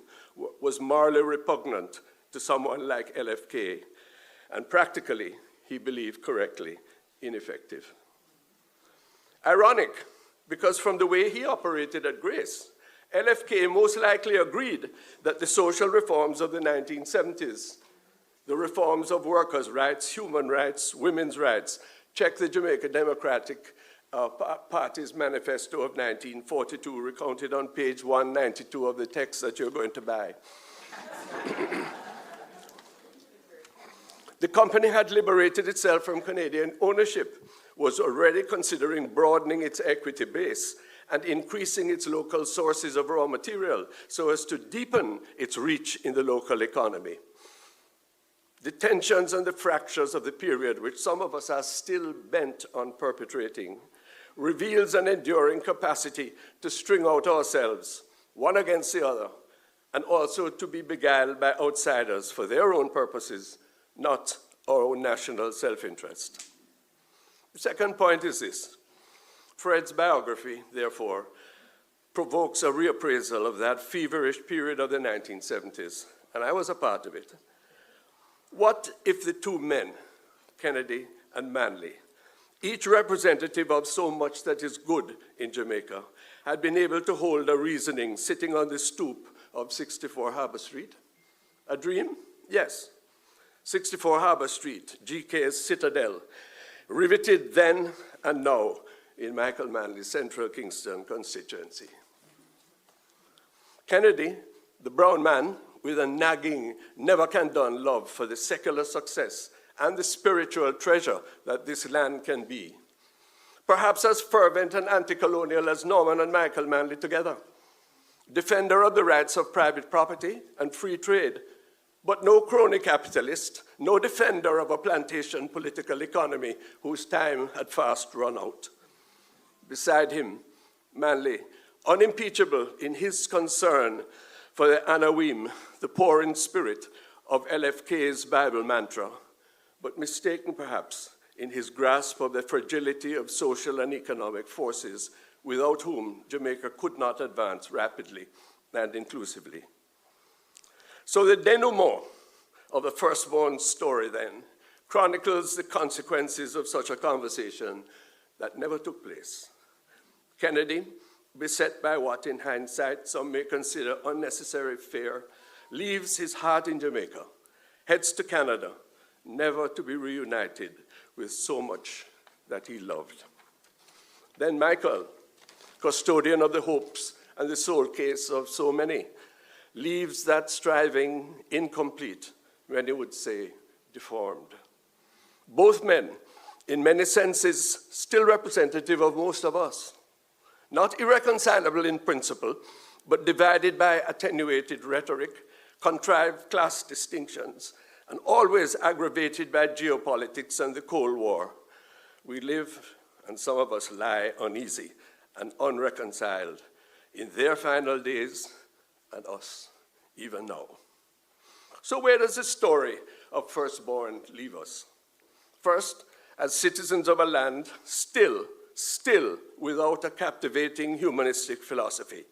was morally repugnant to someone like LFK, and practically, he believed correctly, ineffective. Ironic, because from the way he operated at Grace, LFK most likely agreed that the social reforms of the 1970s, the reforms of workers' rights, human rights, women's rights, check the Jamaica Democratic Party's manifesto of 1942, recounted on page 192 of the text that you're going to buy. The company had liberated itself from Canadian ownership, was already considering broadening its equity base and increasing its local sources of raw material so as to deepen its reach in the local economy. The tensions and the fractures of the period, which some of us are still bent on perpetrating, reveals an enduring capacity to string out ourselves, one against the other, and also to be beguiled by outsiders for their own purposes, not our own national self-interest. The second point is this. Fred's biography, therefore, provokes a reappraisal of that feverish period of the 1970s, and I was a part of it. What if the two men, Kennedy and Manley, each representative of so much that is good in Jamaica, had been able to hold a reasoning sitting on the stoop of 64 Harbour Street? A dream? Yes. 64 Harbour Street, GK's citadel, riveted then and now in Michael Manley's central Kingston constituency. Kennedy, the brown man with a nagging, never-can-done love for the secular success and the spiritual treasure that this land can be. Perhaps as fervent and anti-colonial as Norman and Michael Manley together. Defender of the rights of private property and free trade, but no crony capitalist, no defender of a plantation political economy whose time had fast run out. Beside him, Manley, unimpeachable in his concern for the Anawim, the poor in spirit of LFK's Bible mantra, but mistaken perhaps in his grasp of the fragility of social and economic forces without whom Jamaica could not advance rapidly and inclusively. So the denouement of the Firstborn story then chronicles the consequences of such a conversation that never took place. Kennedy, beset by what in hindsight some may consider unnecessary fear, leaves his heart in Jamaica, heads to Canada, never to be reunited with so much that he loved. Then Michael, custodian of the hopes and the soul case of so many, leaves that striving incomplete, many would say deformed. Both men, in many senses, still representative of most of us. Not irreconcilable in principle, but divided by attenuated rhetoric, contrived class distinctions, and always aggravated by geopolitics and the Cold War. We live, and some of us lie uneasy and unreconciled in their final days and us, even now. So where does the story of Firstborn leave us? First, as citizens of a land still without a captivating humanistic philosophy,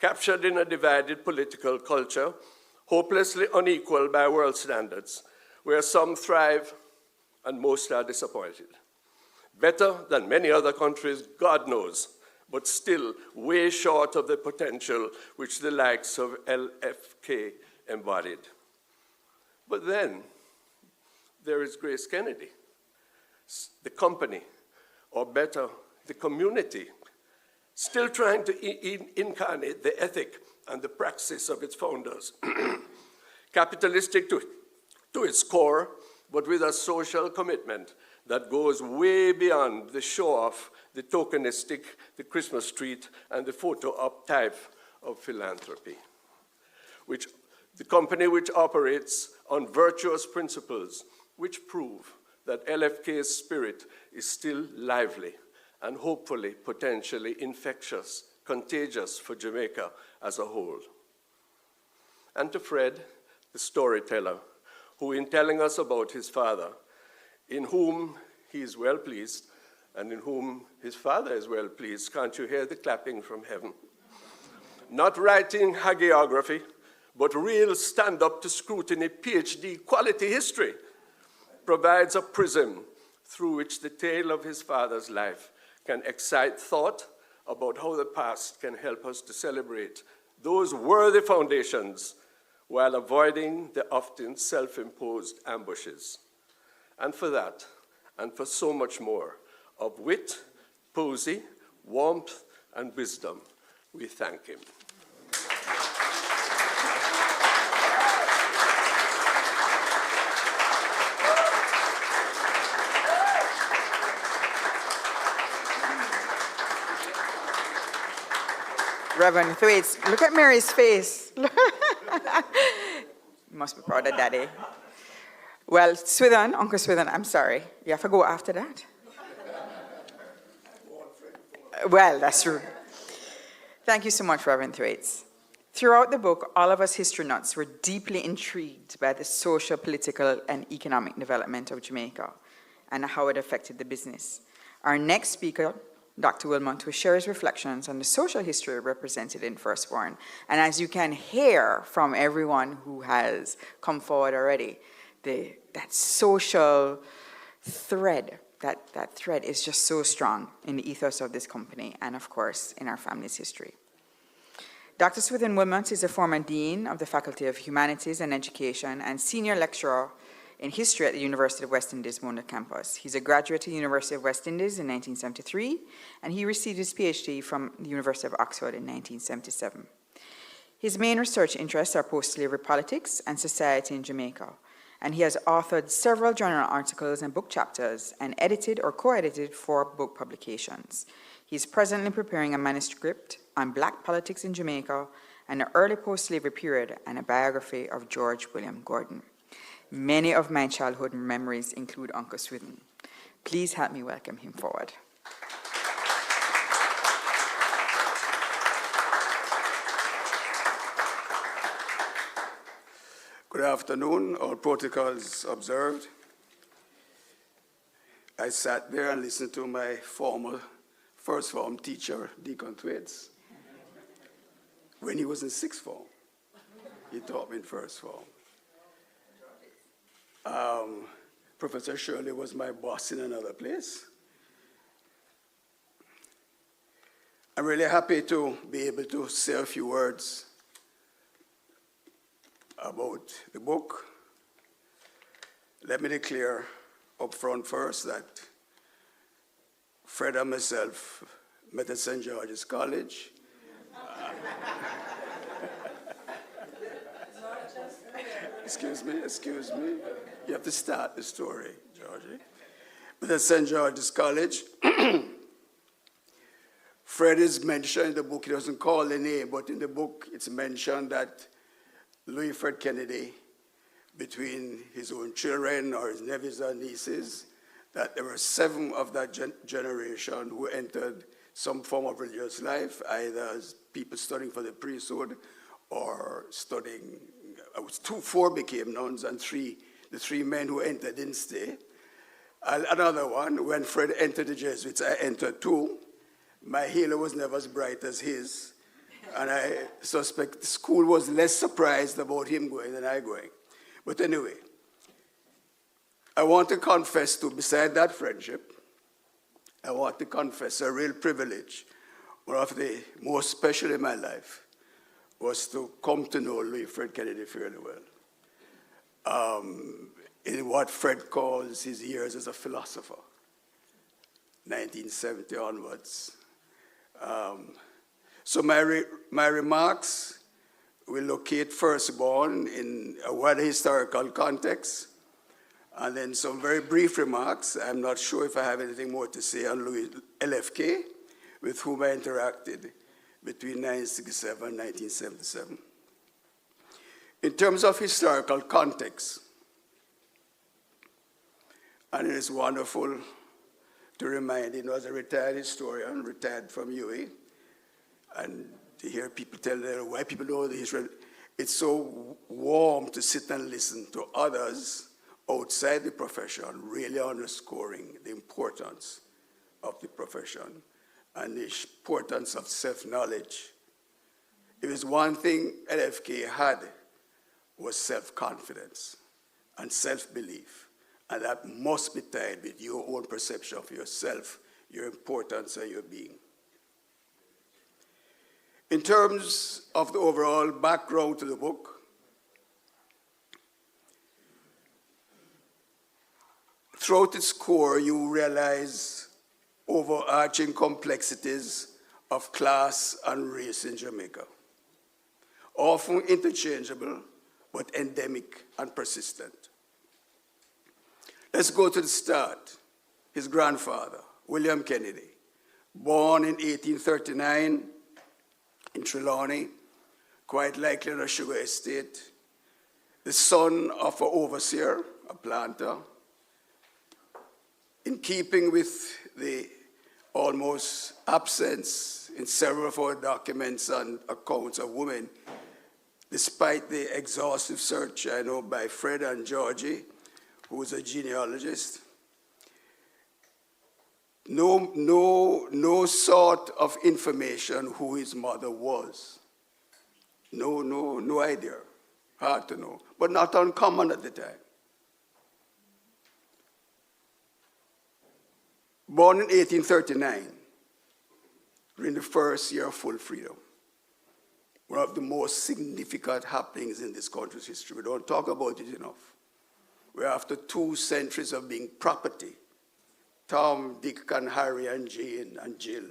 captured in a divided political culture, hopelessly unequal by world standards, where some thrive and most are disappointed. Better than many other countries, God knows, but still way short of the potential which the likes of LFK embodied. But then there is GraceKennedy, the company, or better, the community, still trying to incarnate the ethic and the praxis of its founders. Capitalistic to its core, but with a social commitment that goes way beyond the show-off, the tokenistic, the Christmas treat, and the photo-op type of philanthropy. The company which operates on virtuous principles, which prove that LFK's spirit is still lively and hopefully potentially infectious, contagious for Jamaica as a whole. And to Fred, the storyteller, who in telling us about his father, in whom he is well pleased, and in whom his father is well pleased, can't you hear the clapping from heaven? Not writing hagiography, but real stand-up to scrutiny, PhD quality history, provides a prism through which the tale of his father's life can excite thought about how the past can help us to celebrate those worthy foundations while avoiding the often self-imposed ambushes. And for that, and for so much more, of wit, poesy, warmth, and wisdom, we thank him. Reverend Thwaites, look at Mary's face. You must be proud of Daddy. Well, Swithin, Uncle Swithin, I'm sorry. You have to go after that? Well, that's true. Thank you so much, Reverend Thwaites. Throughout the book, all of us history nuts were deeply intrigued by the social, political, and economic development of Jamaica and how it affected the business. Our next speaker, Dr. Wilmot, will share his reflections on the social history represented in Firstborn. And as you can hear from everyone who has come forward already, that social thread, that thread is just so strong in the ethos of this company and, of course, in our family's history. Dr. Swithin Wilmot is a former dean of the Faculty of Humanities and Education and senior lecturer in history at the University of West Indies, Mona campus. He's a graduate of the University of West Indies in 1973, and he received his PhD from the University of Oxford in 1977. His main research interests are post-slavery politics and society in Jamaica, and he has authored several journal articles and book chapters and edited or co-edited 4 book publications. He's presently preparing a manuscript on Black politics in Jamaica and the early post-slavery period and a biography of George William Gordon. Many of my childhood memories include Uncle Swithin. Please help me welcome him forward. Good afternoon, all protocols observed. I sat there and listened to my former first form teacher, Deacon Thwaites, when he was in sixth form. He taught me in first form. Professor Shirley was my boss in another place. I'm really happy to be able to say a few words about the book. Let me declare up front first that Fred and myself met at St. George's College. Excuse me. You have to start the story, Georgie. But at St. George's College, Fred is mentioned in the book. He doesn't call the name, but in the book it's mentioned that Louis Fred Kennedy, between his own children or his nephews and nieces, that there were 7 of that generation who entered some form of religious life, either as people studying for the priesthood or studying. 4 became nuns, and the 3 men who entered didn't stay. Another one, when Fred entered the Jesuits, I entered too. My halo was never as bright as his, and I suspect the school was less surprised about him going than I going. But anyway, I want to confess to, beside that friendship, I want to confess a real privilege. One of the most special in my life was to come to know Louis Fred Kennedy fairly well. In what Fred calls his years as a philosopher, 1970 onwards. So my remarks will locate Firstborn in a wider historical context, and then some very brief remarks. I'm not sure if I have anything more to say on Louis LFK, with whom I interacted between 1967 and 1977. In terms of historical context, and it is wonderful to remind, as a retired historian, retired from UA, and to hear people tell why people know the history. It's so warm to sit and listen to others outside the profession really underscoring the importance of the profession and the importance of self-knowledge. If there's one thing LFK had, was self-confidence and self-belief, and that must be tied with your own perception of yourself, your importance, and your being. In terms of the overall background to the book, throughout its core, you realize overarching complexities of class and race in Jamaica, often interchangeable, but endemic and persistent. Let's go to the start. His grandfather, William Kennedy, born in 1839 in Trelawney, quite likely on a sugar estate, the son of an overseer, a planter. In keeping with the almost absence in several of our documents and accounts of women, despite the exhaustive search, I know, by Fred and Georgie, who was a genealogist, no sort of information who his mother was. No idea. Hard to know, but not uncommon at the time. Born in 1839, during the first year of full freedom, one of the most significant happenings in this country's history. We don't talk about it enough. Where after 2 centuries of being property, Tom, Dick, and Harry, and Jane, and Jill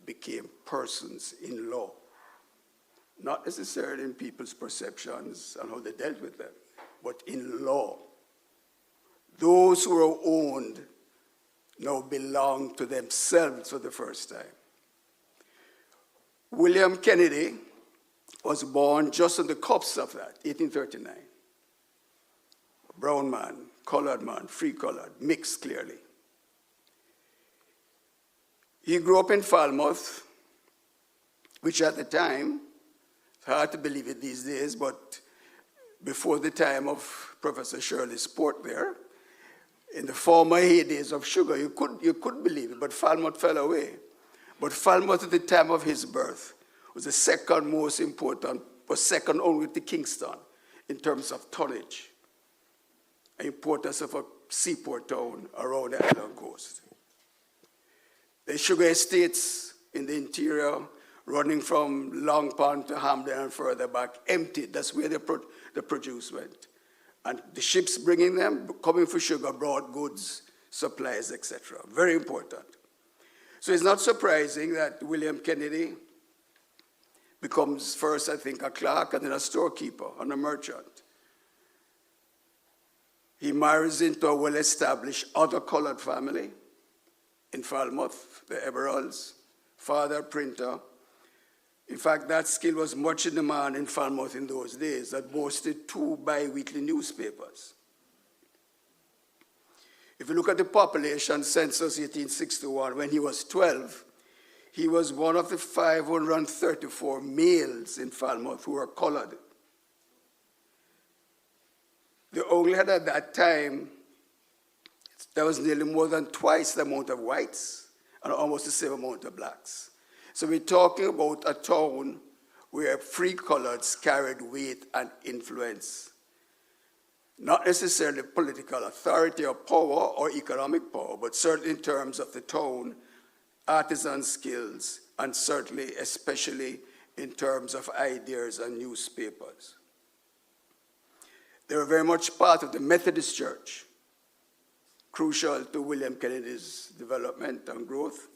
became persons in law. Not necessarily in people's perceptions and how they dealt with them, but in law. Those who were owned now belong to themselves for the first time. William Kennedy was born just on the cusp of that, 1839. A brown man, colored man, free-colored, mixed clearly. He grew up in Falmouth, which at the time, it's hard to believe it these days, but before the time of Professor Shirley's sport there, in the former heydays of sugar, you could believe it, but Falmouth fell away. But Falmouth at the time of his birth was the second most important, was second only to Kingston in terms of tonnage, the importance of a seaport town around the island coast. The sugar estates in the interior, running from Long Pond to Hamden and further back, emptied. That's where the produce went. And the ships bringing them, coming for sugar, brought goods, supplies, etc. Very important. So it's not surprising that William Kennedy becomes first, I think, a clerk and then a storekeeper and a merchant. He marries into a well-established other colored family in Falmouth, the Everalls, father printer. In fact, that skill was much in demand in Falmouth in those days, that boasted 2 bi-weekly newspapers. If you look at the population census 1861, when he was 12, he was one of the 534 males in Falmouth who were colored. They only had at that time, there was nearly more than twice the amount of whites and almost the same amount of blacks. So we're talking about a town where free coloreds carried weight and influence. Not necessarily political authority or power or economic power, but certainly in terms of the town, artisan skills, and certainly, especially in terms of ideas and newspapers. They were very much part of the Methodist Church, crucial to William Kennedy's development and growth.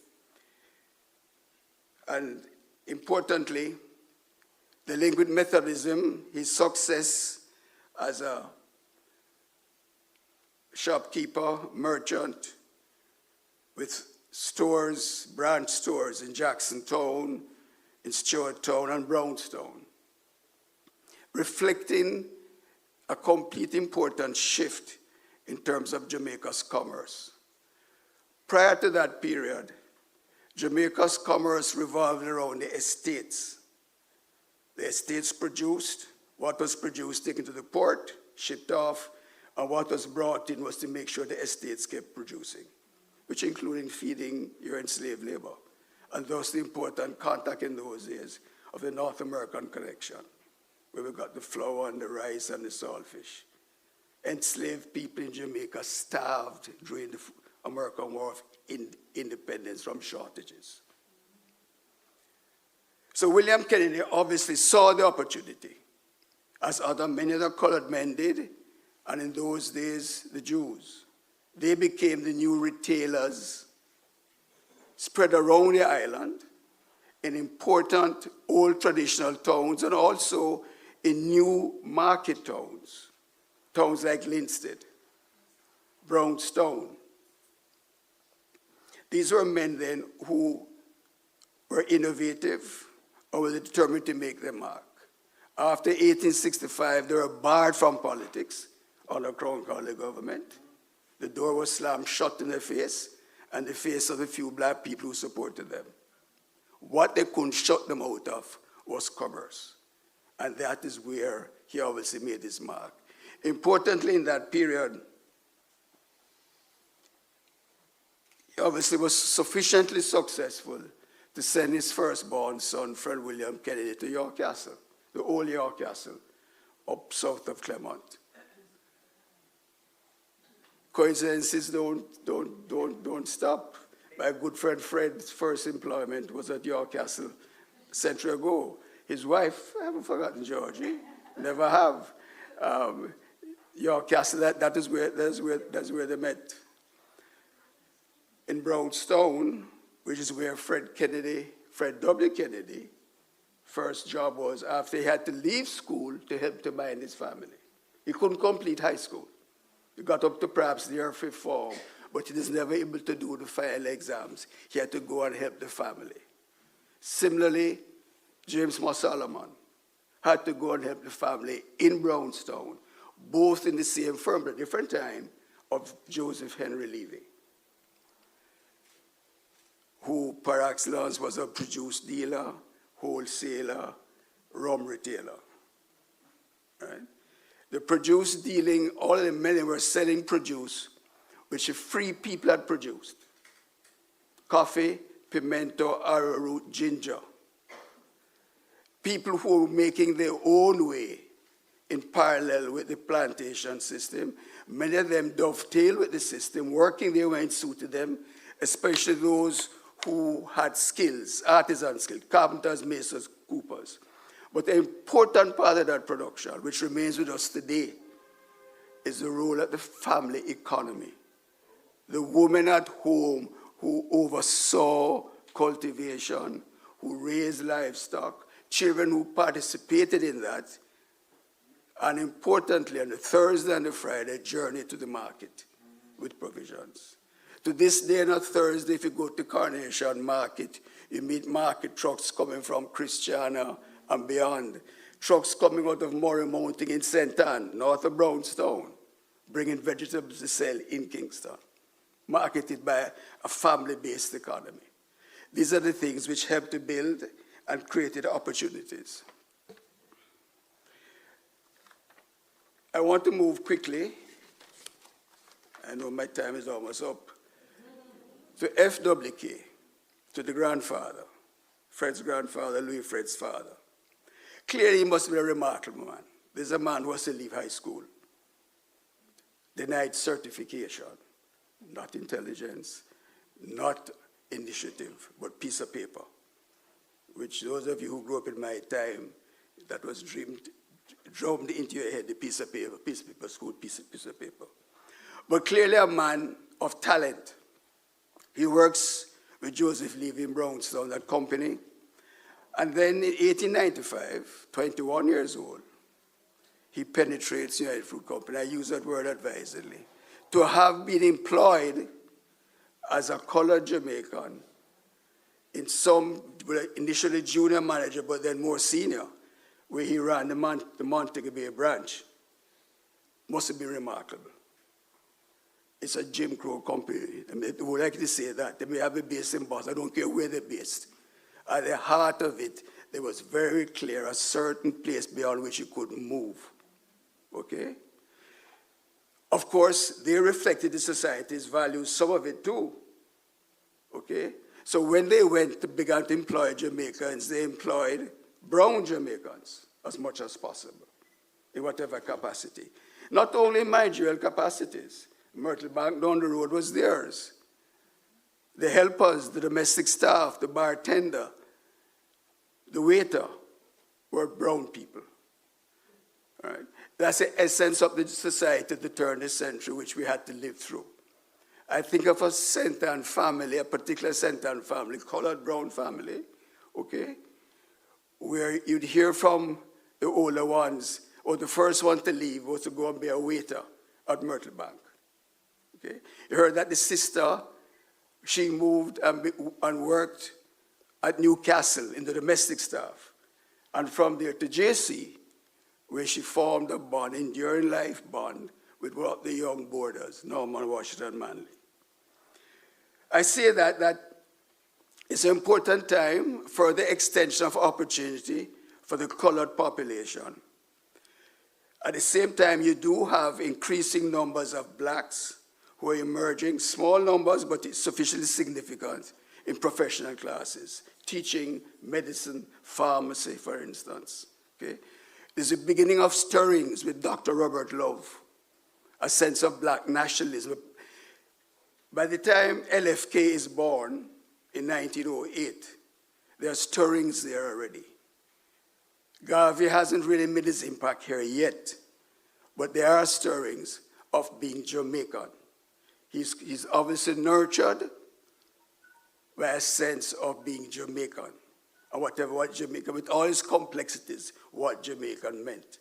And importantly, the link with Methodism, his success as a shopkeeper, merchant, with stores, branch stores in Jacksontown, in Stewarttown, and Brownstown, reflecting a complete important shift in terms of Jamaica's commerce. Prior to that period, Jamaica's commerce revolved around the estates. The estates produced, what was produced taken to the port, shipped off, and what was brought in was to make sure the estates kept producing, which included feeding your enslaved labor. And thus the important contact in those days of the North American connection, where we got the flour and the rice and the saltfish. Enslaved people in Jamaica starved during the American War of Independence from shortages. So William Kennedy obviously saw the opportunity, as many other colored men did, and in those days, the Jews. They became the new retailers spread around the island in important old traditional towns and also in new market towns, towns like Linstead, Brownstown. These were men then who were innovative and were determined to make their mark. After 1865, they were barred from politics under Crown Colony government. The door was slammed shut in their face and the face of the few black people who supported them. What they couldn't shut them out of was commerce. And that is where he obviously made his mark. Importantly, in that period, he obviously was sufficiently successful to send his firstborn son, Fred William Kennedy, to York Castle, the old York Castle, up south of Clermont. Coincidences don't stop. My good friend Fred's first employment was at York Castle a century ago. His wife, I haven't forgotten Georgie, never have. York Castle, that's where they met. In Brownstone, which is where Fred W. Kennedy, first job was after he had to leave school to help to mind his family. He couldn't complete high school. He got up to perhaps the year 5th form, but he was never able to do the final exams. He had to go and help the family. Similarly, James Moss Solomon had to go and help the family in Brownstone, both in the same firm but different time of Joseph Henry Levy, who par excellence was a produce dealer, wholesaler, rum retailer. Right? The produce dealing, all of the men were selling produce which the free people had produced. Coffee, pimento, arrowroot, ginger. People who were making their own way in parallel with the plantation system. Many of them dovetailed with the system, working their way and suited them, especially those who had skills, artisan skills, carpenters, masons, coopers. But the important part of that production, which remains with us today, is the role of the family economy. The woman at home who oversaw cultivation, who raised livestock, children who participated in that, and importantly, on the Thursday and the Friday, journey to the market with provisions. To this day, not Thursday, if you go to Coronation Market, you meet market trucks coming from Christiana and beyond. Trucks coming out of Murray Mountain in St. Ann, north of Brownstone, bringing vegetables to sell in Kingston, marketed by a family-based economy. These are the things which help to build and created opportunities. I want to move quickly. I know my time is almost up. To FWK, to the grandfather, Fred's grandfather, Louis Fred's father. Clearly, he must be a remarkable man. There's a man who has to leave high school, denied certification, not intelligence, not initiative, but piece of paper, which those of you who grew up in my time, that was drummed into your head, the piece of paper, school piece of paper. But clearly a man of talent. He works with Joseph Levy in Brownstone, that company. And then in 1895, 21 years old, he penetrates United Fruit Company. I use that word advisedly. To have been employed as a colored Jamaican in some, initially junior manager, but then more senior, where he ran the Montego Bay branch, must have been remarkable. It's a Jim Crow company. I mean, they would like to say that. They may have a base in Boston. I don't care where they're based. At the heart of it, there was very clear a certain place beyond which you couldn't move. Okay? Of course, they reflected the society's values, some of it too. Okay? So when they began to employ Jamaicans, they employed brown Jamaicans as much as possible, in whatever capacity. Not only managerial capacities. Myrtle Bank down the road was theirs. The helpers, the domestic staff, the bartender, the waiter were brown people. All right? That's the essence of the society of the turn of the century, which we had to live through. I think of a St. Ann family, a particular St. Ann family, colored brown family, okay, where you'd hear from the older ones, or the first one to leave was to go and be a waiter at Myrtle Bank. Okay? You heard that the sister, she moved and worked at Newcastle in the domestic staff, and from there to JC, where she formed a bond, enduring life bond, with one of the young boarders, Norman Washington Manley. I say that it's an important time for the extension of opportunity for the colored population. At the same time, you do have increasing numbers of blacks who are emerging, small numbers, but it's sufficiently significant in professional classes, teaching, medicine, pharmacy, for instance. Okay? There's a beginning of stirrings with Dr. Robert Love, a sense of black nationalism. By the time LFK is born in 1908, there are stirrings there already. Garvey hasn't really made his impact here yet, but there are stirrings of being Jamaican. He's obviously nurtured by a sense of being Jamaican, and what Jamaica, with all its complexities, what Jamaican meant.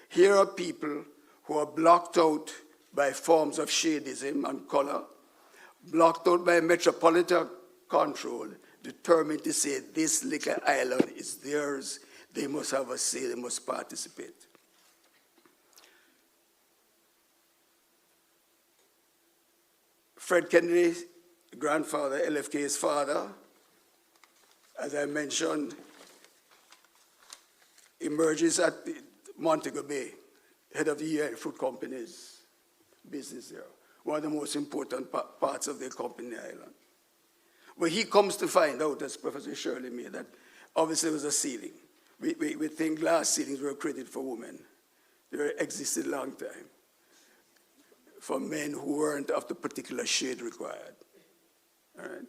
Here are people who are blocked out by forms of shadism and color, blocked out by metropolitan control, determined to say this little island is theirs, they must have a say, they must participate. Fred Kennedy's grandfather, LFK's father, as I mentioned, emerges at Montego Bay, head of the United Fruit Company's business there, one of the most important parts of the company island. But he comes to find out, as Professor Shirley made, that obviously there was a ceiling. We think glass ceilings were created for women. They existed a long time for men who weren't of the particular shade required. All right?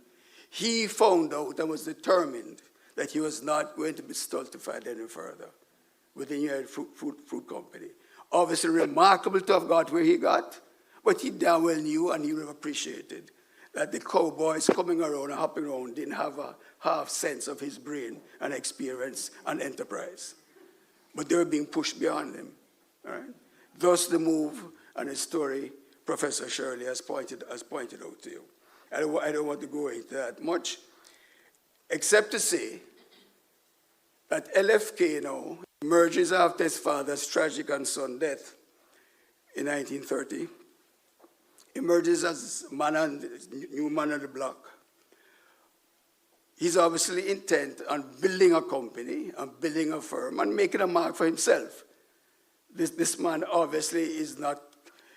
He found out and was determined that he was not going to be stultified any further with the United Fruit Company. Obviously remarkable to have got where he got, but he damn well knew and he would have appreciated that the cowboys coming around and hopping around didn't have a half sense of his brain and experience and enterprise. But they were being pushed beyond him. All right? Thus the move and the story Professor Shirley has pointed out to you. I don't want to go into that much, except to say that LFK now emerges after his father's tragic and sudden death in 1930, emerges as new man on the block. He's obviously intent on building a company, and building a firm, and making a mark for himself. This man obviously is not,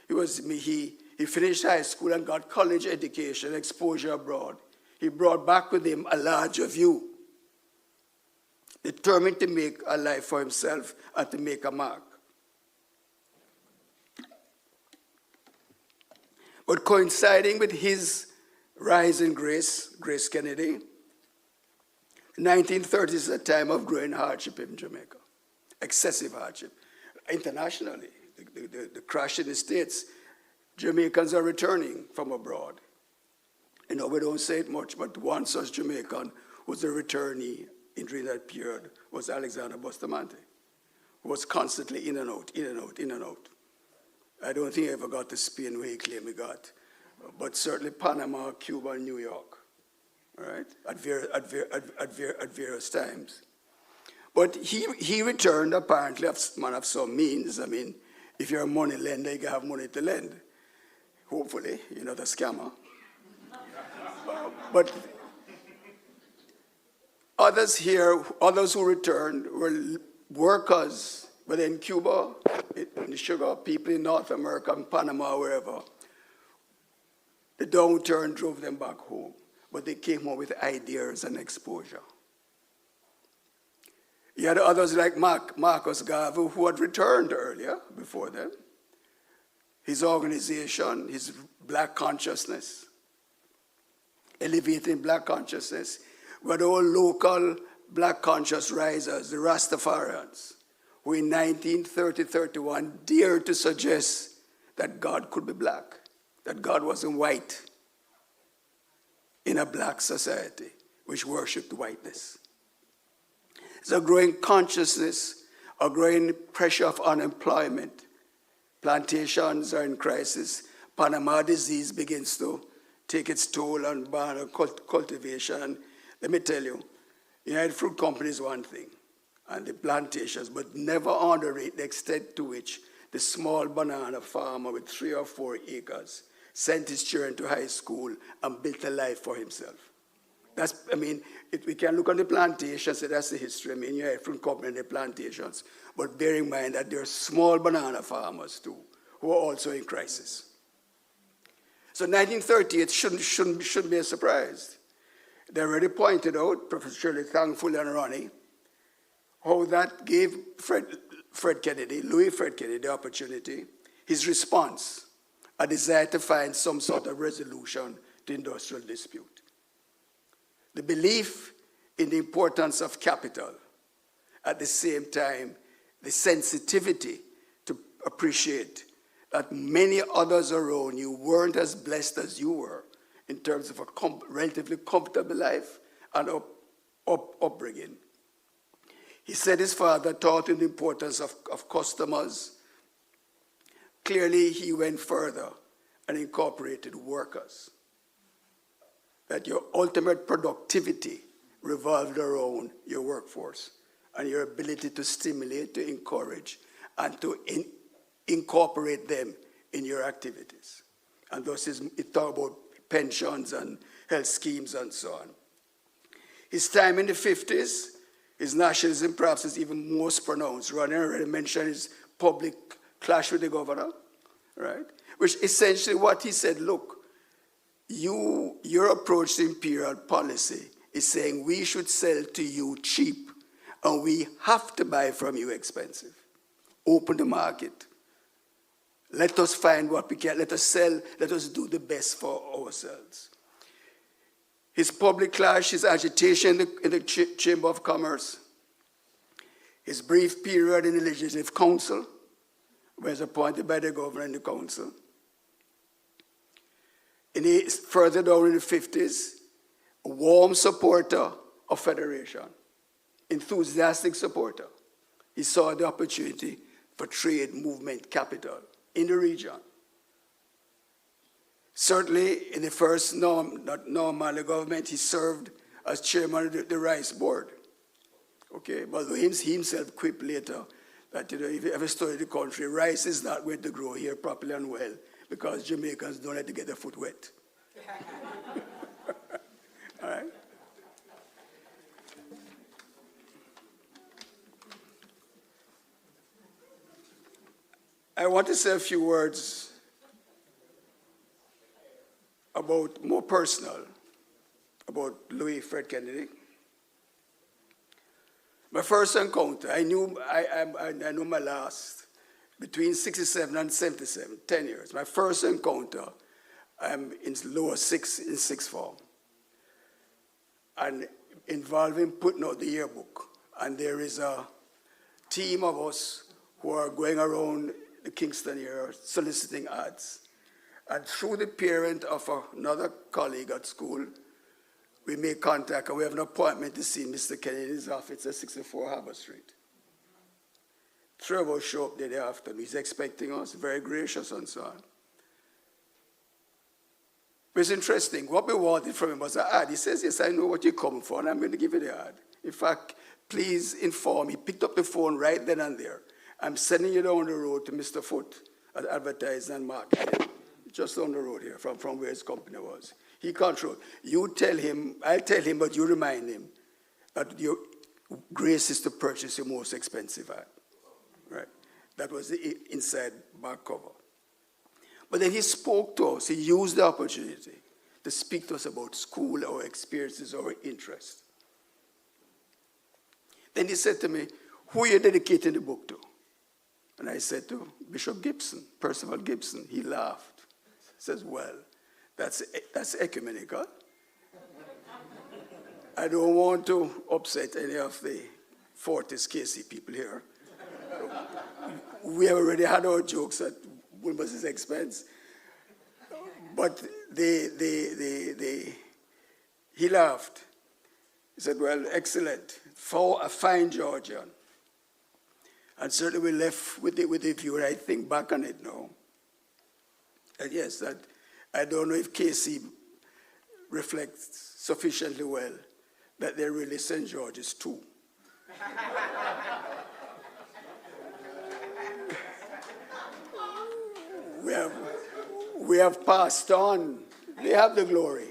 he finished high school and got college education, exposure abroad. He brought back with him a larger view, determined to make a life for himself and to make a mark. But coinciding with his rise in GraceKennedy, 1930s is a time of growing hardship in Jamaica, excessive hardship. Internationally, the crash in the States, Jamaicans are returning from abroad. You know, we don't say it much, but one such Jamaican who was a returnee during that period was Alexander Bustamante, who was constantly in and out, in and out, in and out. I don't think he ever got to Spain where he claimed he got, but certainly Panama, Cuba, and New York, all right, at various times. But he returned apparently a man of some means. I mean, if you're a money lender, you can have money to lend. Hopefully, you're not a scammer. But others who returned were workers, whether in Cuba, in the sugar, people in North America, in Panama, wherever. The downturn drove them back home, but they came home with ideas and exposure. You had others like Marcus Garvey, who had returned earlier, before them. His organization, his black consciousness, elevating black consciousness, were all local black conscious risers, the Rastafarians, who in 1930-31 dared to suggest that God could be black, that God wasn't white in a black society which worshipped whiteness. There's a growing consciousness, a growing pressure of unemployment. Plantations are in crisis. Panama disease begins to take its toll on banana cultivation. Let me tell you, United Fruit Company is one thing, and the plantations, but never underrate the extent to which the small banana farmer with 3 or 4 acres sent his children to high school and built a life for himself. We can look on the plantations, so that's the history. I mean, you have Fruit Company and the plantations, but bear in mind that there are small banana farmers too, who are also in crisis. So 1938 shouldn't be a surprise. They already pointed out, Professor Shirley, thankfully, and Ronnie, how that gave Louis Fred Kennedy, the opportunity, his response, a desire to find some sort of resolution to industrial dispute. The belief in the importance of capital, at the same time, the sensitivity to appreciate that many others around you weren't as blessed as you were in terms of a relatively comfortable life and upbringing. He said his father taught him the importance of customers. Clearly, he went further and incorporated workers. That your ultimate productivity revolved around your workforce and your ability to stimulate, to encourage, and to incorporate them in your activities. And thus it talked about pensions and health schemes and so on. His time in the 50s, his nationalism perhaps is even most pronounced. Ronald already mentioned his public clash with the governor, right? Which essentially what he said, look, your approach to imperial policy is saying we should sell to you cheap and we have to buy from you expensive. Open the market. Let us find what we can. Let us sell. Let us do the best for ourselves. His public clash, his agitation in the Chamber of Commerce, his brief period in the Legislative Council, where he was appointed by the governor in the council. Further down in the 50s, a warm supporter of federation, enthusiastic supporter. He saw the opportunity for trade movement capital in the region. Certainly, in the first Normal government, he served as chairman of the rice board. Okay, but he himself quipped later that if you ever study the country, rice is not going to grow here properly and well because Jamaicans don't like to get their foot wet. All right? I want to say a few words about more personal, about Louis Fred Kennedy. My first encounter, I knew my last, between 67 and 77, 10 years. My first encounter, I'm in lower sixth form, and involving putting out the yearbook. And there is a team of us who are going around the Kingston area soliciting ads. And through the parent of another colleague at school, we make contact and we have an appointment to see Mr. Kennedy's office at 64 Harbour Street. Three of us show up the day after. He's expecting us, very gracious and so on. But it's interesting. What we wanted from him was an ad. He says, yes, I know what you're coming for, and I'm going to give you the ad. In fact, please inform me. He picked up the phone right then and there. I'm sending you down the road to Mr. Foote at Advertising and Marketing, just down the road here from where his company was. He controlled. You tell him, I'll tell him, but you remind him that your Grace is to purchase your most expensive ad. Right? That was the inside back cover. But then he spoke to us. He used the opportunity to speak to us about school, our experiences, our interests. Then he said to me, who are you dedicating the book to? And I said to Bishop Gibson, Percival Gibson. He laughed. He says, well, that's ecumenical. I don't want to upset any of the Fortis KC people here. We have already had our jokes at Wilmot's expense. But he laughed. He said, well, excellent. For a fine Georgian. And certainly we left with the view, and I think back on it now. And yes, that I don't know if KC reflects sufficiently well that they're really St. George's too. We have passed on. They have the glory.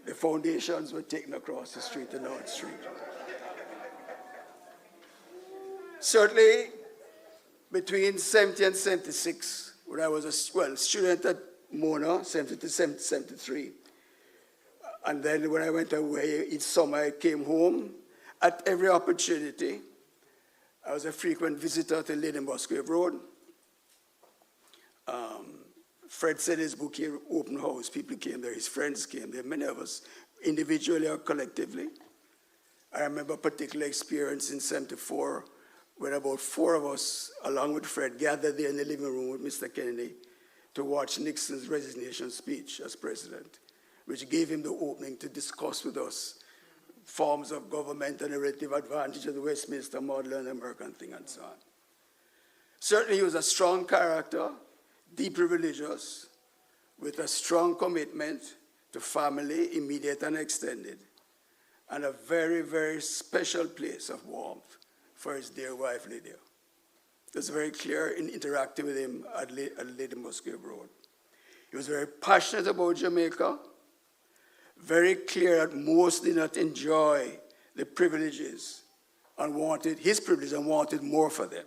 The foundations were taken across the street to North Street. Certainly, between 70 and 76, when I was a student at Mona, 70 to 73, and then when I went away each summer, I came home. At every opportunity, I was a frequent visitor to Lady Musgrave Road. Fred said his book here, open house. People came there, his friends came there, many of us, individually or collectively. I remember a particular experience in '74 when about 4 of us, along with Fred, gathered there in the living room with Mr. Kennedy to watch Nixon's resignation speech as president, which gave him the opening to discuss with us forms of government and a relative advantage of the Westminster model and the American thing and so on. Certainly he was a strong character, deeply religious, with a strong commitment to family, immediate and extended, and a very, very special place of warmth for his dear wife, Lydia. It was very clear in interacting with him at Lady Musgrave Road. He was very passionate about Jamaica, very clear that most did not enjoy the privileges and wanted his privileges and wanted more for them.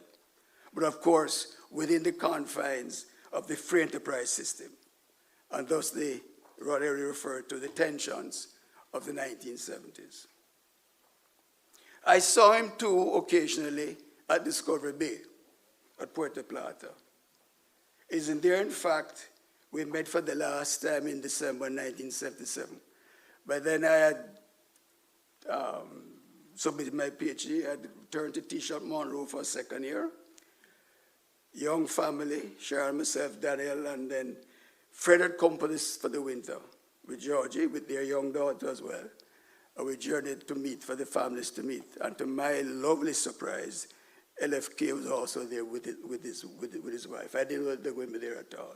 But of course, within the confines of the free enterprise system, and thus the, what I referred to, the tensions of the 1970s. I saw him too occasionally at Discovery Bay, at Puerto Plata. Isn't there, in fact, we met for the last time in December 1977. By then I had submitted my PhD. I had returned to T-Shirt Monroe for a second year. Young family, Shirley, myself, Daniel, and then Fred had come for the winter with Georgie, with their young daughter as well. And we journeyed to meet, for the families to meet. And to my lovely surprise, LFK was also there with his wife. I didn't know they were going to be there at all.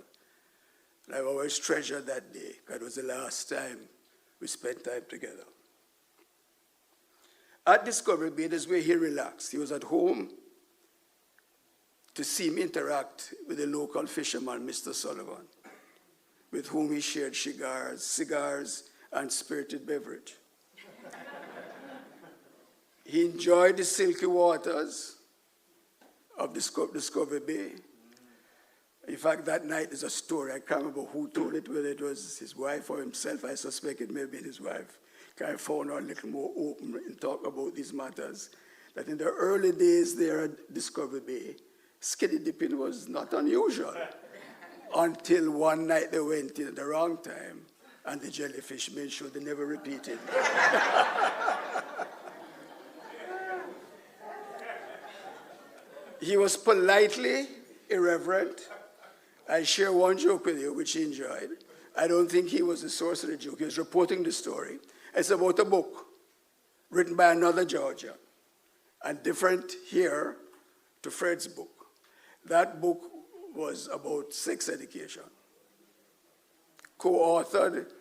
And I've always treasured that day, because it was the last time we spent time together. At Discovery Bay, that's where he relaxed. He was at home to see me interact with the local fisherman, Mr. Sullivan, with whom he shared cigars, and spirited beverage. He enjoyed the silky waters of Discovery Bay. In fact, that night is a story. I can't remember who told it, whether it was his wife or himself. I suspect it may have been his wife. I found out a little more open and talk about these matters. That in the early days there at Discovery Bay, skinny dipping was not unusual until one night they went in at the wrong time and the jellyfish made sure they never repeated. He was politely irreverent. I share one joke with you, which he enjoyed. I don't think he was the source of the joke. He was reporting the story. It's about a book written by another Georgian, and different here to Fred's book. That book was about sex education, co-authored,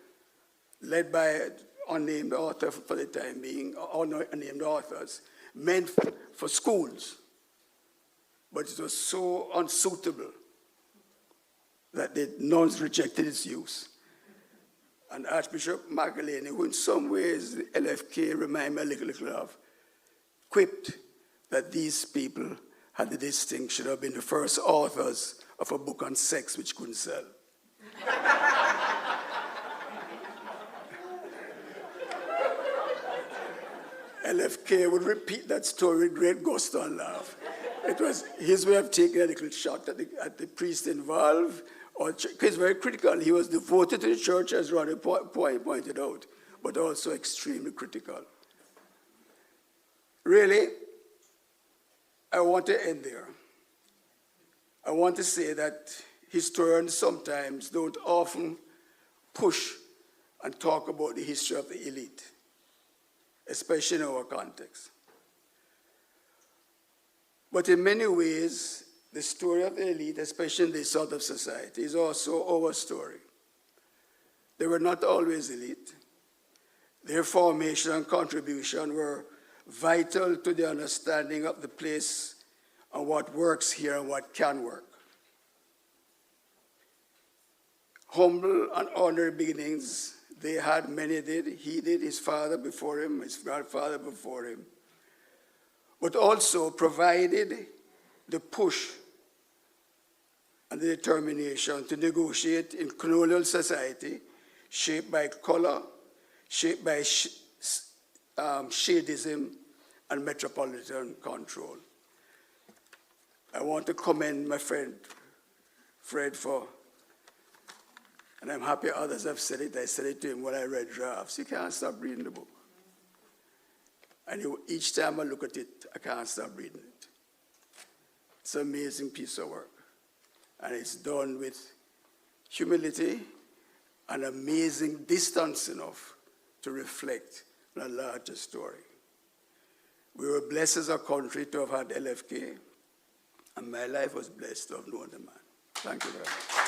led by an unnamed author for the time being, unnamed authors, meant for schools. But it was so unsuitable that the nuns rejected its use. And Archbishop Magalani, who in some ways the LFK remind me a little of, quipped that these people had the distinction of being the first authors of a book on sex which couldn't sell. LFK would repeat that story with great gusto and laugh. It was his way of taking a little shot at the priest involved. He's very critical. He was devoted to the church, as Ronald pointed out, but also extremely critical. Really, I want to end there. I want to say that historians sometimes don't often push and talk about the history of the elite, especially in our context. But in many ways, the story of the elite, especially in this sort of society, is also our story. They were not always elite. Their formation and contribution were vital to the understanding of the place and what works here and what can work. Humble and ordinary beginnings, they had, many did. He did, his father before him, his grandfather before him. But also provided the push and the determination to negotiate in colonial society shaped by color, shaped by shadism and metropolitan control. I want to commend my friend Fred for And I'm happy others have said it. I said it to him when I read drafts. You can't stop reading the book. And each time I look at it, I can't stop reading it. It's an amazing piece of work. And it's done with humility and amazing distance enough to reflect on a larger story. We were blessed as a country to have had LFK, and my life was blessed to have known the man. Thank you very much.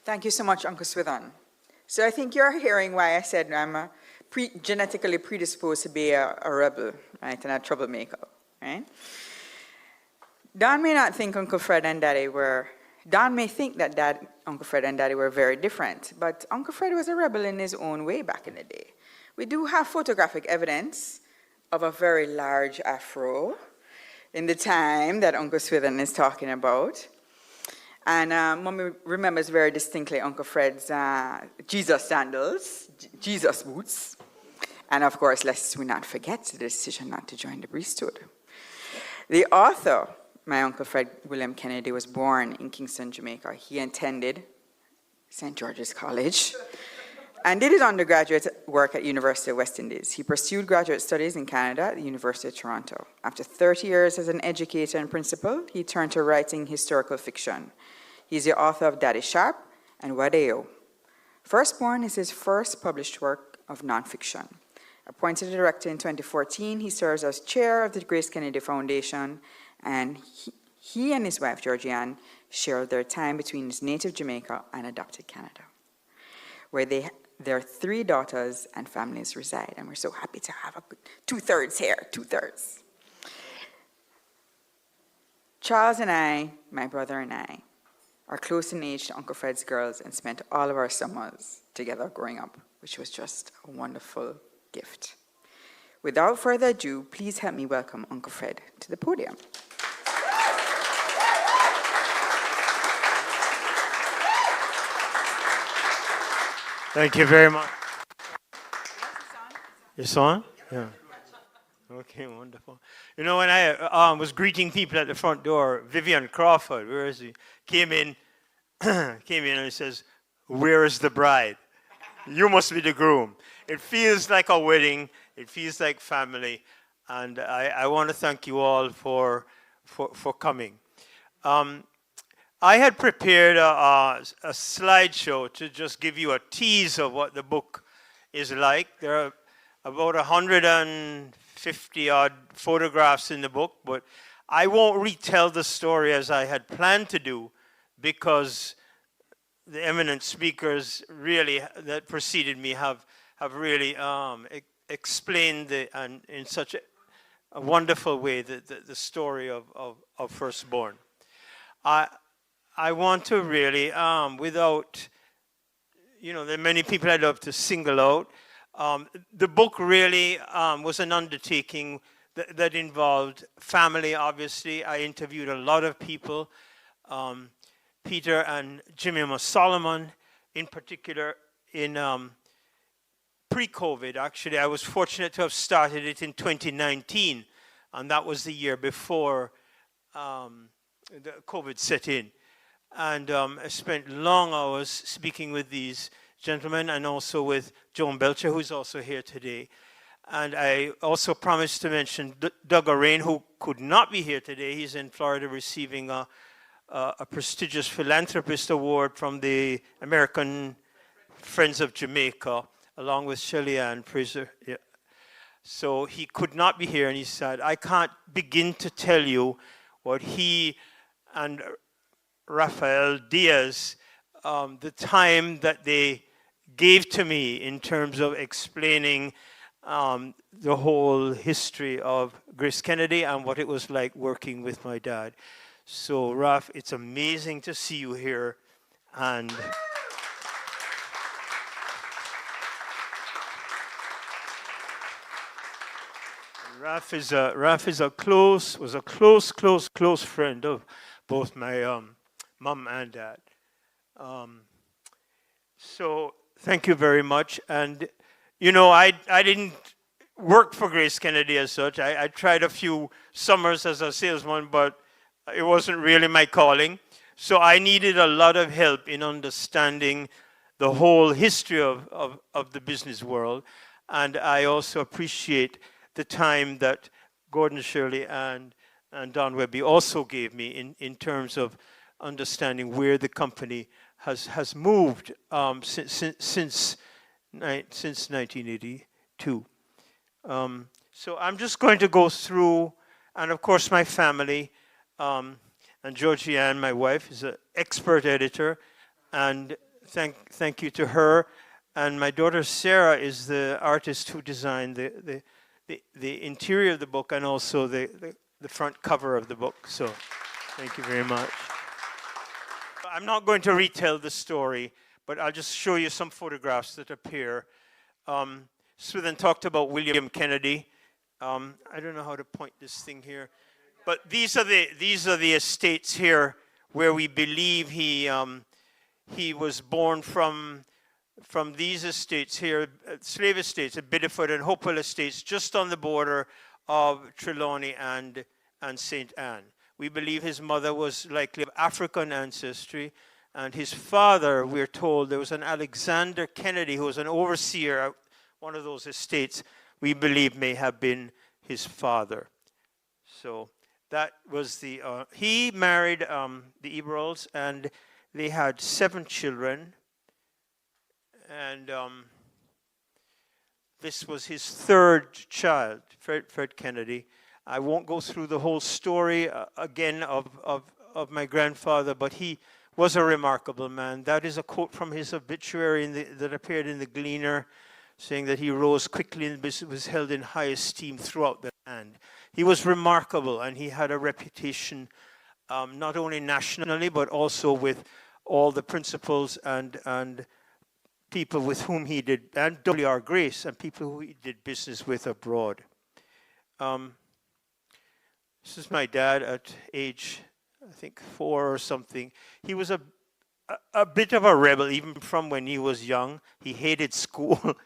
Thank you so much, Uncle Swithin. So I think you're hearing why I said I'm genetically predisposed to be a rebel, right, and a troublemaker, right? Don may not think Uncle Fred and Daddy were, Don may think that Uncle Fred and Daddy were very different, but Uncle Fred was a rebel in his own way back in the day. We do have photographic evidence of a very large afro in the time that Uncle Swithin is talking about. And Mommy remembers very distinctly Uncle Fred's Jesus sandals, Jesus boots. And of course, lest we not forget the decision not to join the priesthood. The author, my Uncle Fred William Kennedy, was born in Kingston, Jamaica. He attended St. George's College and did his undergraduate work at University of West Indies. He pursued graduate studies in Canada at the University of Toronto. After 30 years as an educator and principal, he turned to writing historical fiction. He's the author of Daddy Sharp and Wadeo. Firstborn is his first published work of nonfiction. Appointed director in 2014, he serves as chair of the GraceKennedy Foundation, and he and his wife, Georgianne, share their time between his native Jamaica and adopted Canada, where their 3 daughters and families reside. And we're so happy to have two-thirds here, two-thirds. Charles and I, my brother and I, are close in age to Uncle Fred's girls and spent all of our summers together growing up, which was just a wonderful gift. Without further ado, please help me welcome Uncle Fred to the podium. Thank you very much. It's on? Yeah. Okay, wonderful. You know, when I was greeting people at the front door, Vivian Crawford, where is he? Came in and he says, "Where is the bride? You must be the groom." It feels like a wedding. It feels like family. And I want to thank you all for coming. I had prepared a slideshow to just give you a tease of what the book is like. There are about 150 odd photographs in the book, but I won't retell the story as I had planned to do, because the eminent speakers really that preceded me have really explained and in such a wonderful way the story of Firstborn. I want to really, without, there are many people I'd love to single out. The book really was an undertaking that involved family, obviously. I interviewed a lot of people. Peter and Jimmy Solomon, in particular, in pre-COVID, actually. I was fortunate to have started it in 2019, and that was the year before the COVID set in. And I spent long hours speaking with these gentlemen and also with Joan Belcher, who's also here today. And I also promised to mention Doug Arain, who could not be here today. He's in Florida receiving a prestigious philanthropist award from the American Friends of Jamaica, along with Shirley and Fraser. Yeah. So he could not be here, and he said, "I can't begin to tell you what he and Rafael Diaz, the time that they gave to me in terms of explaining the whole history of GraceKennedy and what it was like working with my dad." So, Raf, it's amazing to see you here. And Raf was a close friend of both my mom and dad. So thank you very much. And you know, I didn't work for GraceKennedy as such. I tried a few summers as a salesman, but it wasn't really my calling. So I needed a lot of help in understanding the whole history of the business world. And I also appreciate the time that Gordon, Shirley, and Don Wehby also gave me in terms of understanding where the company has moved since 1982. So I'm just going to go through, and of course my family, and Georgianne, my wife, is an expert editor, and thank you to her. And my daughter Sarah is the artist who designed the interior of the book and also the front cover of the book. So thank you very much. I'm not going to retell the story, but I'll just show you some photographs that appear. Swithin talked about William Kennedy. I don't know how to point this thing here, but these are the estates here where we believe he was born from these estates here, slave estates at Bideford and Hopewell estates, just on the border of Trelawney and St. Anne. We believe his mother was likely of African ancestry, and his father, we're told, there was an Alexander Kennedy who was an overseer at one of those estates, we believe may have been his father. So that was he married the Eberls, and they had 7 children. And this was his 3rd child, Fred Kennedy. I won't go through the whole story again of my grandfather, but he was a remarkable man. That is a quote from his obituary that appeared in the Gleaner, saying that he rose quickly and was held in high esteem throughout the land. He was remarkable, and he had a reputation not only nationally, but also with all the principals and people with whom he did, and W.R. Grace, and people who he did business with abroad. This is my dad at age, I think, 4 or something. He was a bit of a rebel, even from when he was young. He hated school.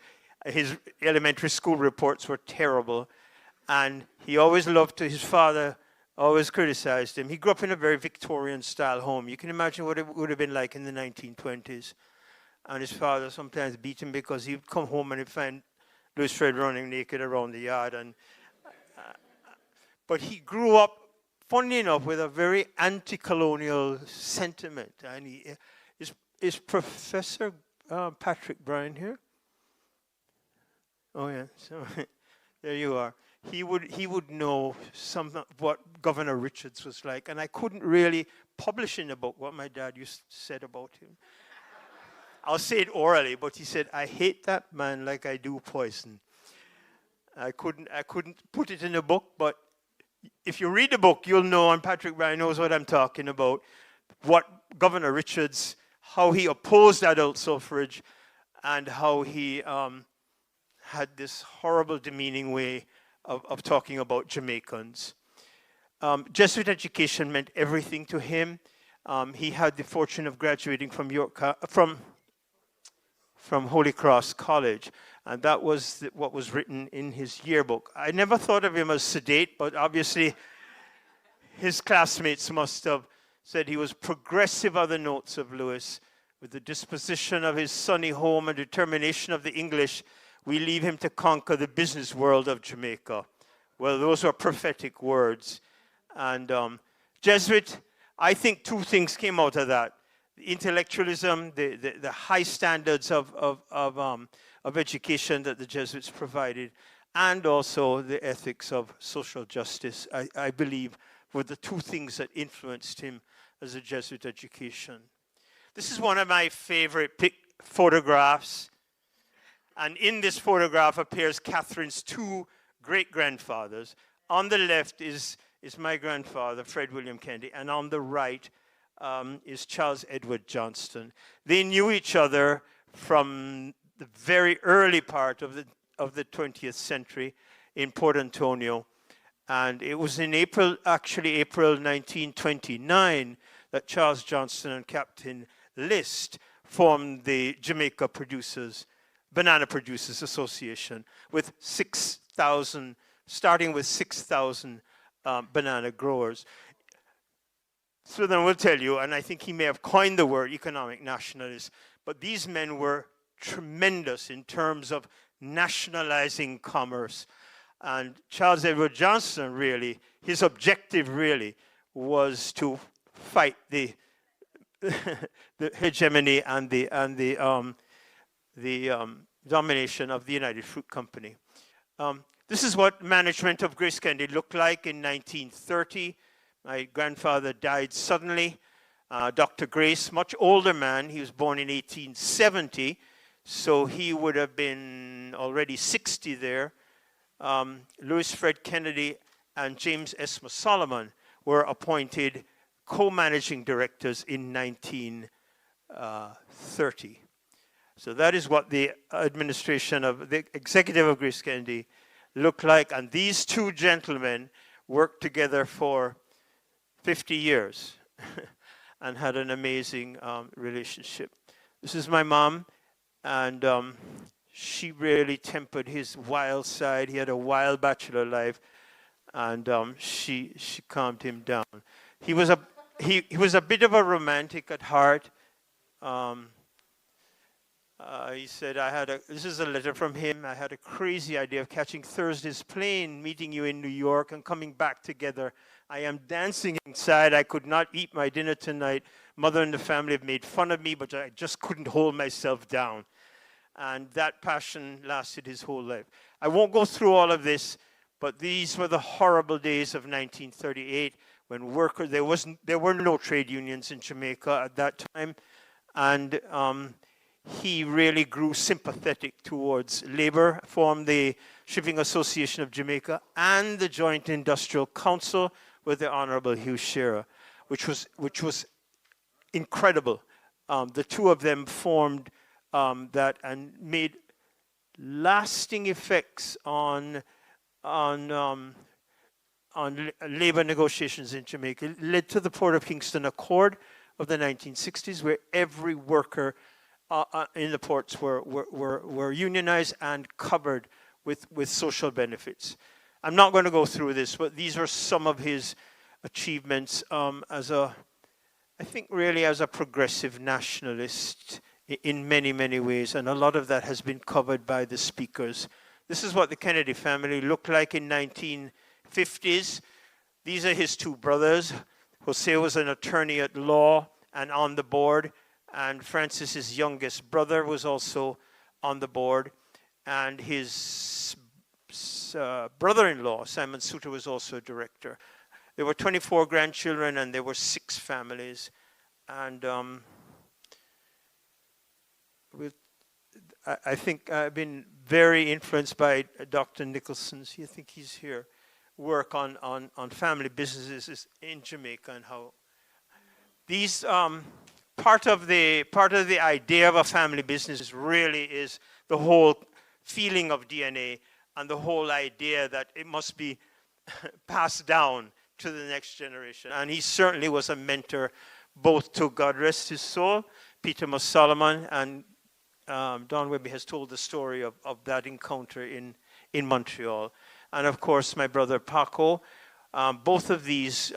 His elementary school reports were terrible. And he always his father always criticized him. He grew up in a very Victorian-style home. You can imagine what it would have been like in the 1920s. And his father sometimes beat him because he'd come home and he'd find Louis Fred running naked around the yard. But he grew up, funnily enough, with a very anti-colonial sentiment. And is Professor Patrick Bryan here? Oh yeah, so there you are. He would know some of what Governor Richards was like, and I couldn't really publish in the book what my dad said about him. I'll say it orally, but he said, "I hate that man like I do poison." I couldn't put it in the book, but if you read the book, you'll know, and Patrick Bryan knows what I'm talking about, what Governor Richards, how he opposed adult suffrage, and how he had this horrible, demeaning way of talking about Jamaicans. Jesuit education meant everything to him. He had the fortune of graduating from Holy Cross College, and that was what was written in his yearbook. I never thought of him as sedate, but obviously his classmates must have said he was progressive of the notes of Lewis. With the disposition of his sunny home and determination of the English, we leave him to conquer the business world of Jamaica. Well, those are prophetic words. And Jesuit, I think 2 things came out of that. The intellectualism, the high standards of education that the Jesuits provided, and also the ethics of social justice, I believe, were the 2 things that influenced him as a Jesuit education. This is one of my favorite photographs. And in this photograph appears Catherine's 2 great-grandfathers. On the left is my grandfather, Fred William Kennedy, and on the right is Charles Edward Johnston. They knew each other from the very early part of the 20th century in Port Antonio. And it was in April 1929, that Charles Johnston and Captain List formed the Jamaica Producers Banana Producers Association with 6,000, starting with 6,000 banana growers. Swithin will tell you, and I think he may have coined the word economic nationalist, but these men were tremendous in terms of nationalizing commerce. And Charles Edward Johnson, really, his objective really was to fight the hegemony and the domination of the United Fruit Company. This is what management of GraceKennedy looked like in 1930. My grandfather died suddenly. Dr. Grace, much older man, he was born in 1870, so he would have been already 60 there. Louis Fred Kennedy and James S. Solomon were appointed co-managing directors in 1930. So that is what the administration of the executive of GraceKennedy looked like. And these two gentlemen worked together for 50 years and had an amazing relationship. This is my mom, and she really tempered his wild side. He had a wild bachelor life, and she calmed him down. He was a bit of a romantic at heart. He said, this is a letter from him, I had a crazy idea of catching Thursday's plane, meeting you in New York, and coming back together. I am dancing inside. I could not eat my dinner tonight. Mother and the family have made fun of me, but I just couldn't hold myself down. And that passion lasted his whole life. I won't go through all of this, but these were the horrible days of 1938 when there were no trade unions in Jamaica at that time. And he really grew sympathetic towards labor, formed the Shipping Association of Jamaica and the Joint Industrial Council with the Honorable Hugh Shearer, which was incredible. The two of them formed that and made lasting effects on labor negotiations in Jamaica. It led to the Port of Kingston Accord of the 1960s, where every worker in the ports were unionized and covered with social benefits. I'm not going to go through this, but these are some of his achievements I think really as a progressive nationalist in many, many ways, and a lot of that has been covered by the speakers. This is what the Kennedy family looked like in 1950s. These are his two brothers. Jose was an attorney at law and on the board, and Francis, his youngest brother, was also on the board, and his brother-in-law, Simon Suter, was also a director. There were 24 grandchildren, and there were 6 families. And I think I've been very influenced by Dr. Nicholson's, I think he's here, work on family businesses in Jamaica, and how these part of the idea of a family business really is the whole feeling of DNA and the whole idea that it must be passed down to the next generation. And he certainly was a mentor both to, God rest his soul, Peter Solomon, and Don Wehby has told the story of that encounter in Montreal. And of course, my brother Paco. Both of these,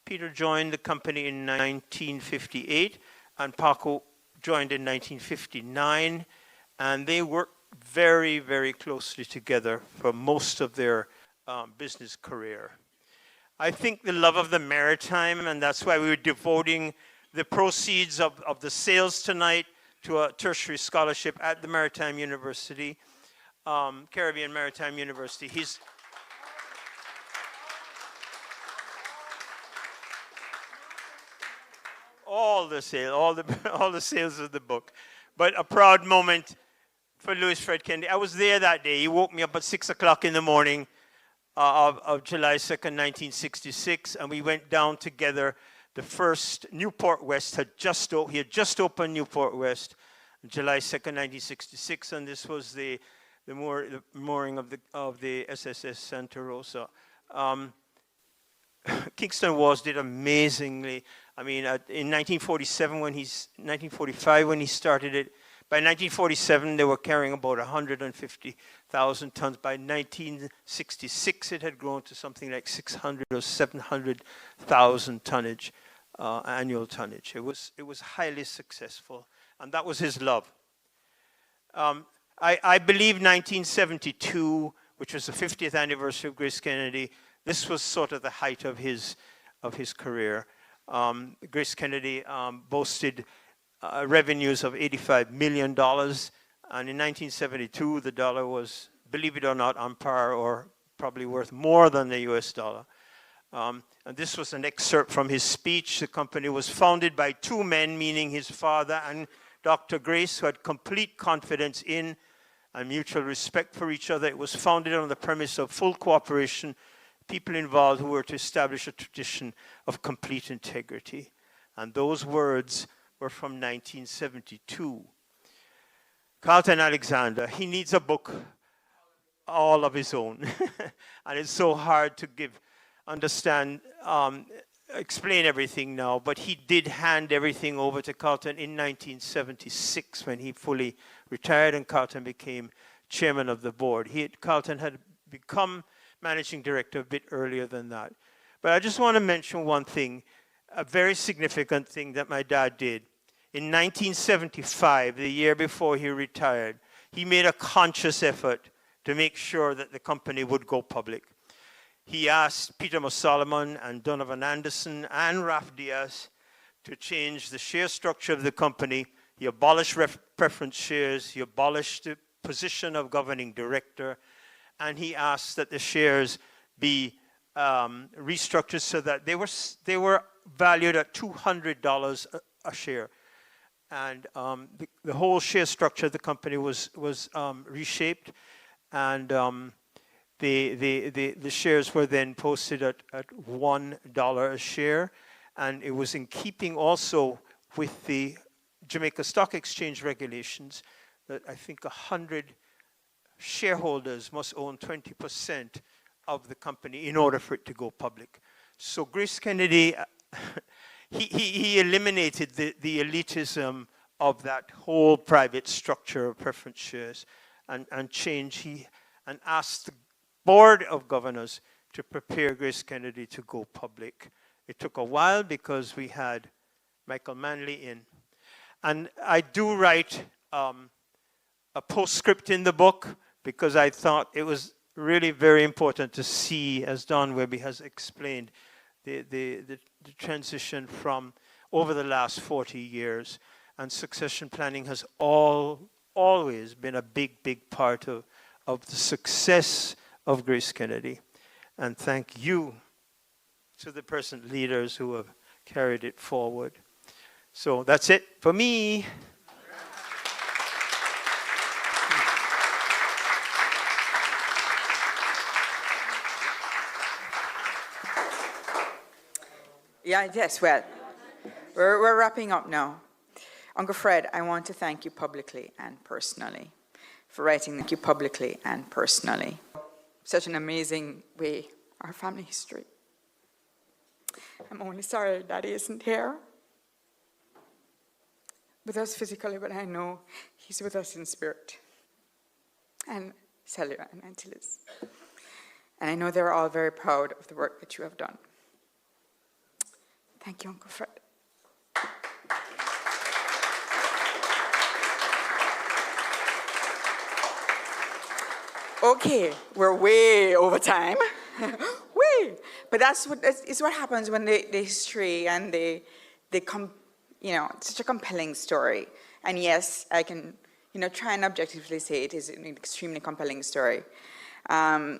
Peter joined the company in 1958, and Paco joined in 1959, and they worked very, very closely together for most of their business career. I think the love of the maritime, and that's why we were devoting the proceeds of the sales tonight to a tertiary scholarship at the Maritime University, Caribbean Maritime University. All the sales of the book. But a proud moment for Louis Fred Kennedy. I was there that day. He woke me up at 6 o'clock in the morning of July 2nd, 1966, and we went down together. The first Newport West he had just opened Newport West on July 2nd, 1966, and this was the mooring of the SSS Santa Rosa. Kingston Walls did amazingly. I mean, in 1945 when he started it, By 1947, they were carrying about 150,000 tons. By 1966, it had grown to something like 600 or 700,000 tonnage, annual tonnage. It was highly successful, and that was his love. I believe 1972, which was the 50th anniversary of GraceKennedy, this was sort of the height of his career. GraceKennedy boasted revenues of $85 million, and in 1972, the dollar was, believe it or not, on par or probably worth more than the US dollar. And this was an excerpt from his speech. The company was founded by two men, meaning his father and Dr. Grace, who had complete confidence in and mutual respect for each other. It was founded on the premise of full cooperation, people involved who were to establish a tradition of complete integrity. And those words were from 1972. Carlton Alexander, he needs a book all of his own. And it's so hard to explain everything now, but he did hand everything over to Carlton in 1976 when he fully retired and Carlton became chairman of the board. Carlton had become managing director a bit earlier than that. But I just want to mention one thing, a very significant thing that my dad did. In 1975, the year before he retired, he made a conscious effort to make sure that the company would go public. He asked Peter Solomon and Donovan Anderson and Ralph Diaz to change the share structure of the company. He abolished preference shares. He abolished the position of governing director. And he asked that the shares be restructured so that they were valued at $200 a share. And the whole share structure of the company was reshaped. And the shares were then posted at $1 a share, and it was in keeping also with the Jamaica Stock Exchange regulations that I think 100 shareholders must own 20% of the company in order for it to go public. So GraceKennedy, he eliminated the elitism of that whole private structure of preference shares and asked the board of governors to prepare GraceKennedy to go public. It took a while because we had Michael Manley in. And I do write a postscript in the book because I thought it was really very important to see, as Don Wehby has explained, the transition from over the last 40 years. And succession planning has always been a big part of the success of GraceKennedy. And thank you to the present leaders who have carried it forward. So that's it for me. Yes, well, we're wrapping up now. Uncle Fred, I want to thank you publicly and personally for writing thank you publicly and personally. Such an amazing way, our family history. I'm only sorry Daddy isn't here with us physically, but I know he's with us in spirit. And Celia and Auntie Liz. And I know they're all very proud of the work that you have done. Thank you, Uncle Fred. Okay, we're way over time. Way. But that's what happens when the history and they come, it's such a compelling story. And yes, I can, try and objectively say it is an extremely compelling story. I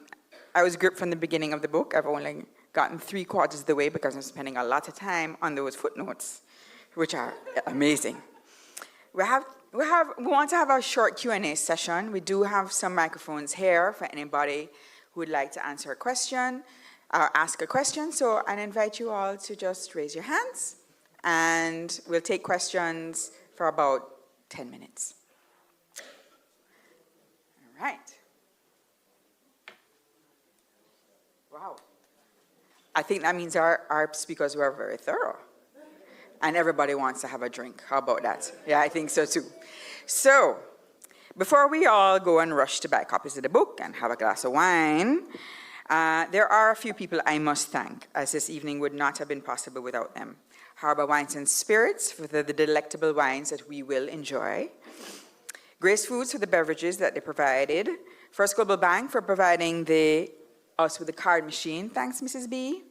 was gripped from the beginning of the book. I've only gotten 3/4 of the way because I'm spending a lot of time on those footnotes, which are amazing. We want to have a short Q&A session. We do have some microphones here for anybody who would like to answer a question or ask a question. So I invite you all to just raise your hands, and we'll take questions for about 10 minutes. All right. Wow. I think that means our speakers were very thorough. And everybody wants to have a drink. How about that? Yeah, I think so too. So, before we all go and rush to buy copies of the book and have a glass of wine, there are a few people I must thank, as this evening would not have been possible without them. Harbor Wines and Spirits for the delectable wines that we will enjoy. Grace Foods for the beverages that they provided. First Global Bank for providing us with the card machine. Thanks, Mrs. B.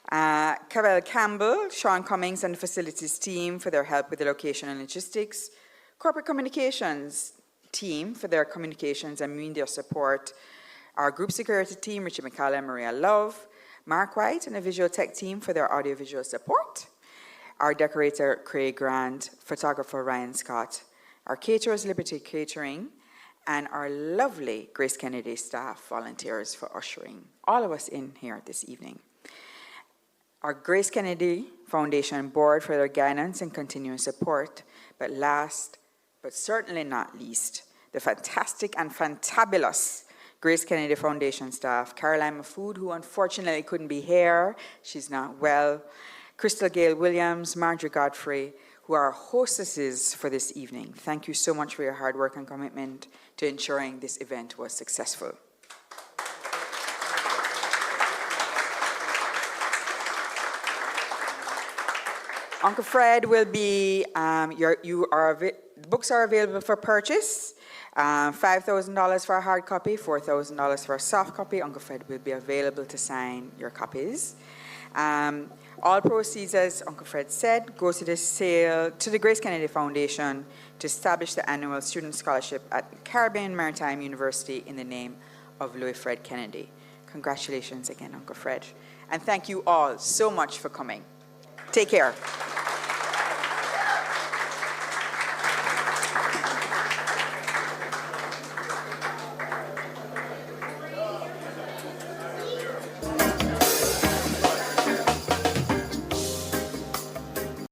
Carol Campbell, Sean Cummings, and the facilities team for their help with the location and logistics. Corporate communications team for their communications and media support. Our group security team, Richard McCall and Maria Love. Mark White and the visual tech team for their audiovisual support. Our decorator, Craig Grant, photographer, Ryan Scott. Our caterers, Liberty Catering, and our lovely GraceKennedy staff volunteers for ushering all of us in here this evening. Our GraceKennedy Foundation Board for their guidance and continuing support, but last, but certainly not least, the fantastic and fantabulous GraceKennedy Foundation staff, Caroline Mafood, who unfortunately couldn't be here, she's not well, Crystal Gale Williams, Marjorie Godfrey, who are hostesses for this evening. Thank you so much for your hard work and commitment to ensuring this event was successful. Uncle Fred will be, the books are available for purchase. $5,000 for a hard copy, $4,000 for a soft copy. Uncle Fred will be available to sign your copies. All proceeds, as Uncle Fred said, go to the GraceKennedy Foundation to establish the annual student scholarship at Caribbean Maritime University in the name of Louis Fred Kennedy. Congratulations again, Uncle Fred. And thank you all so much for coming. Take care.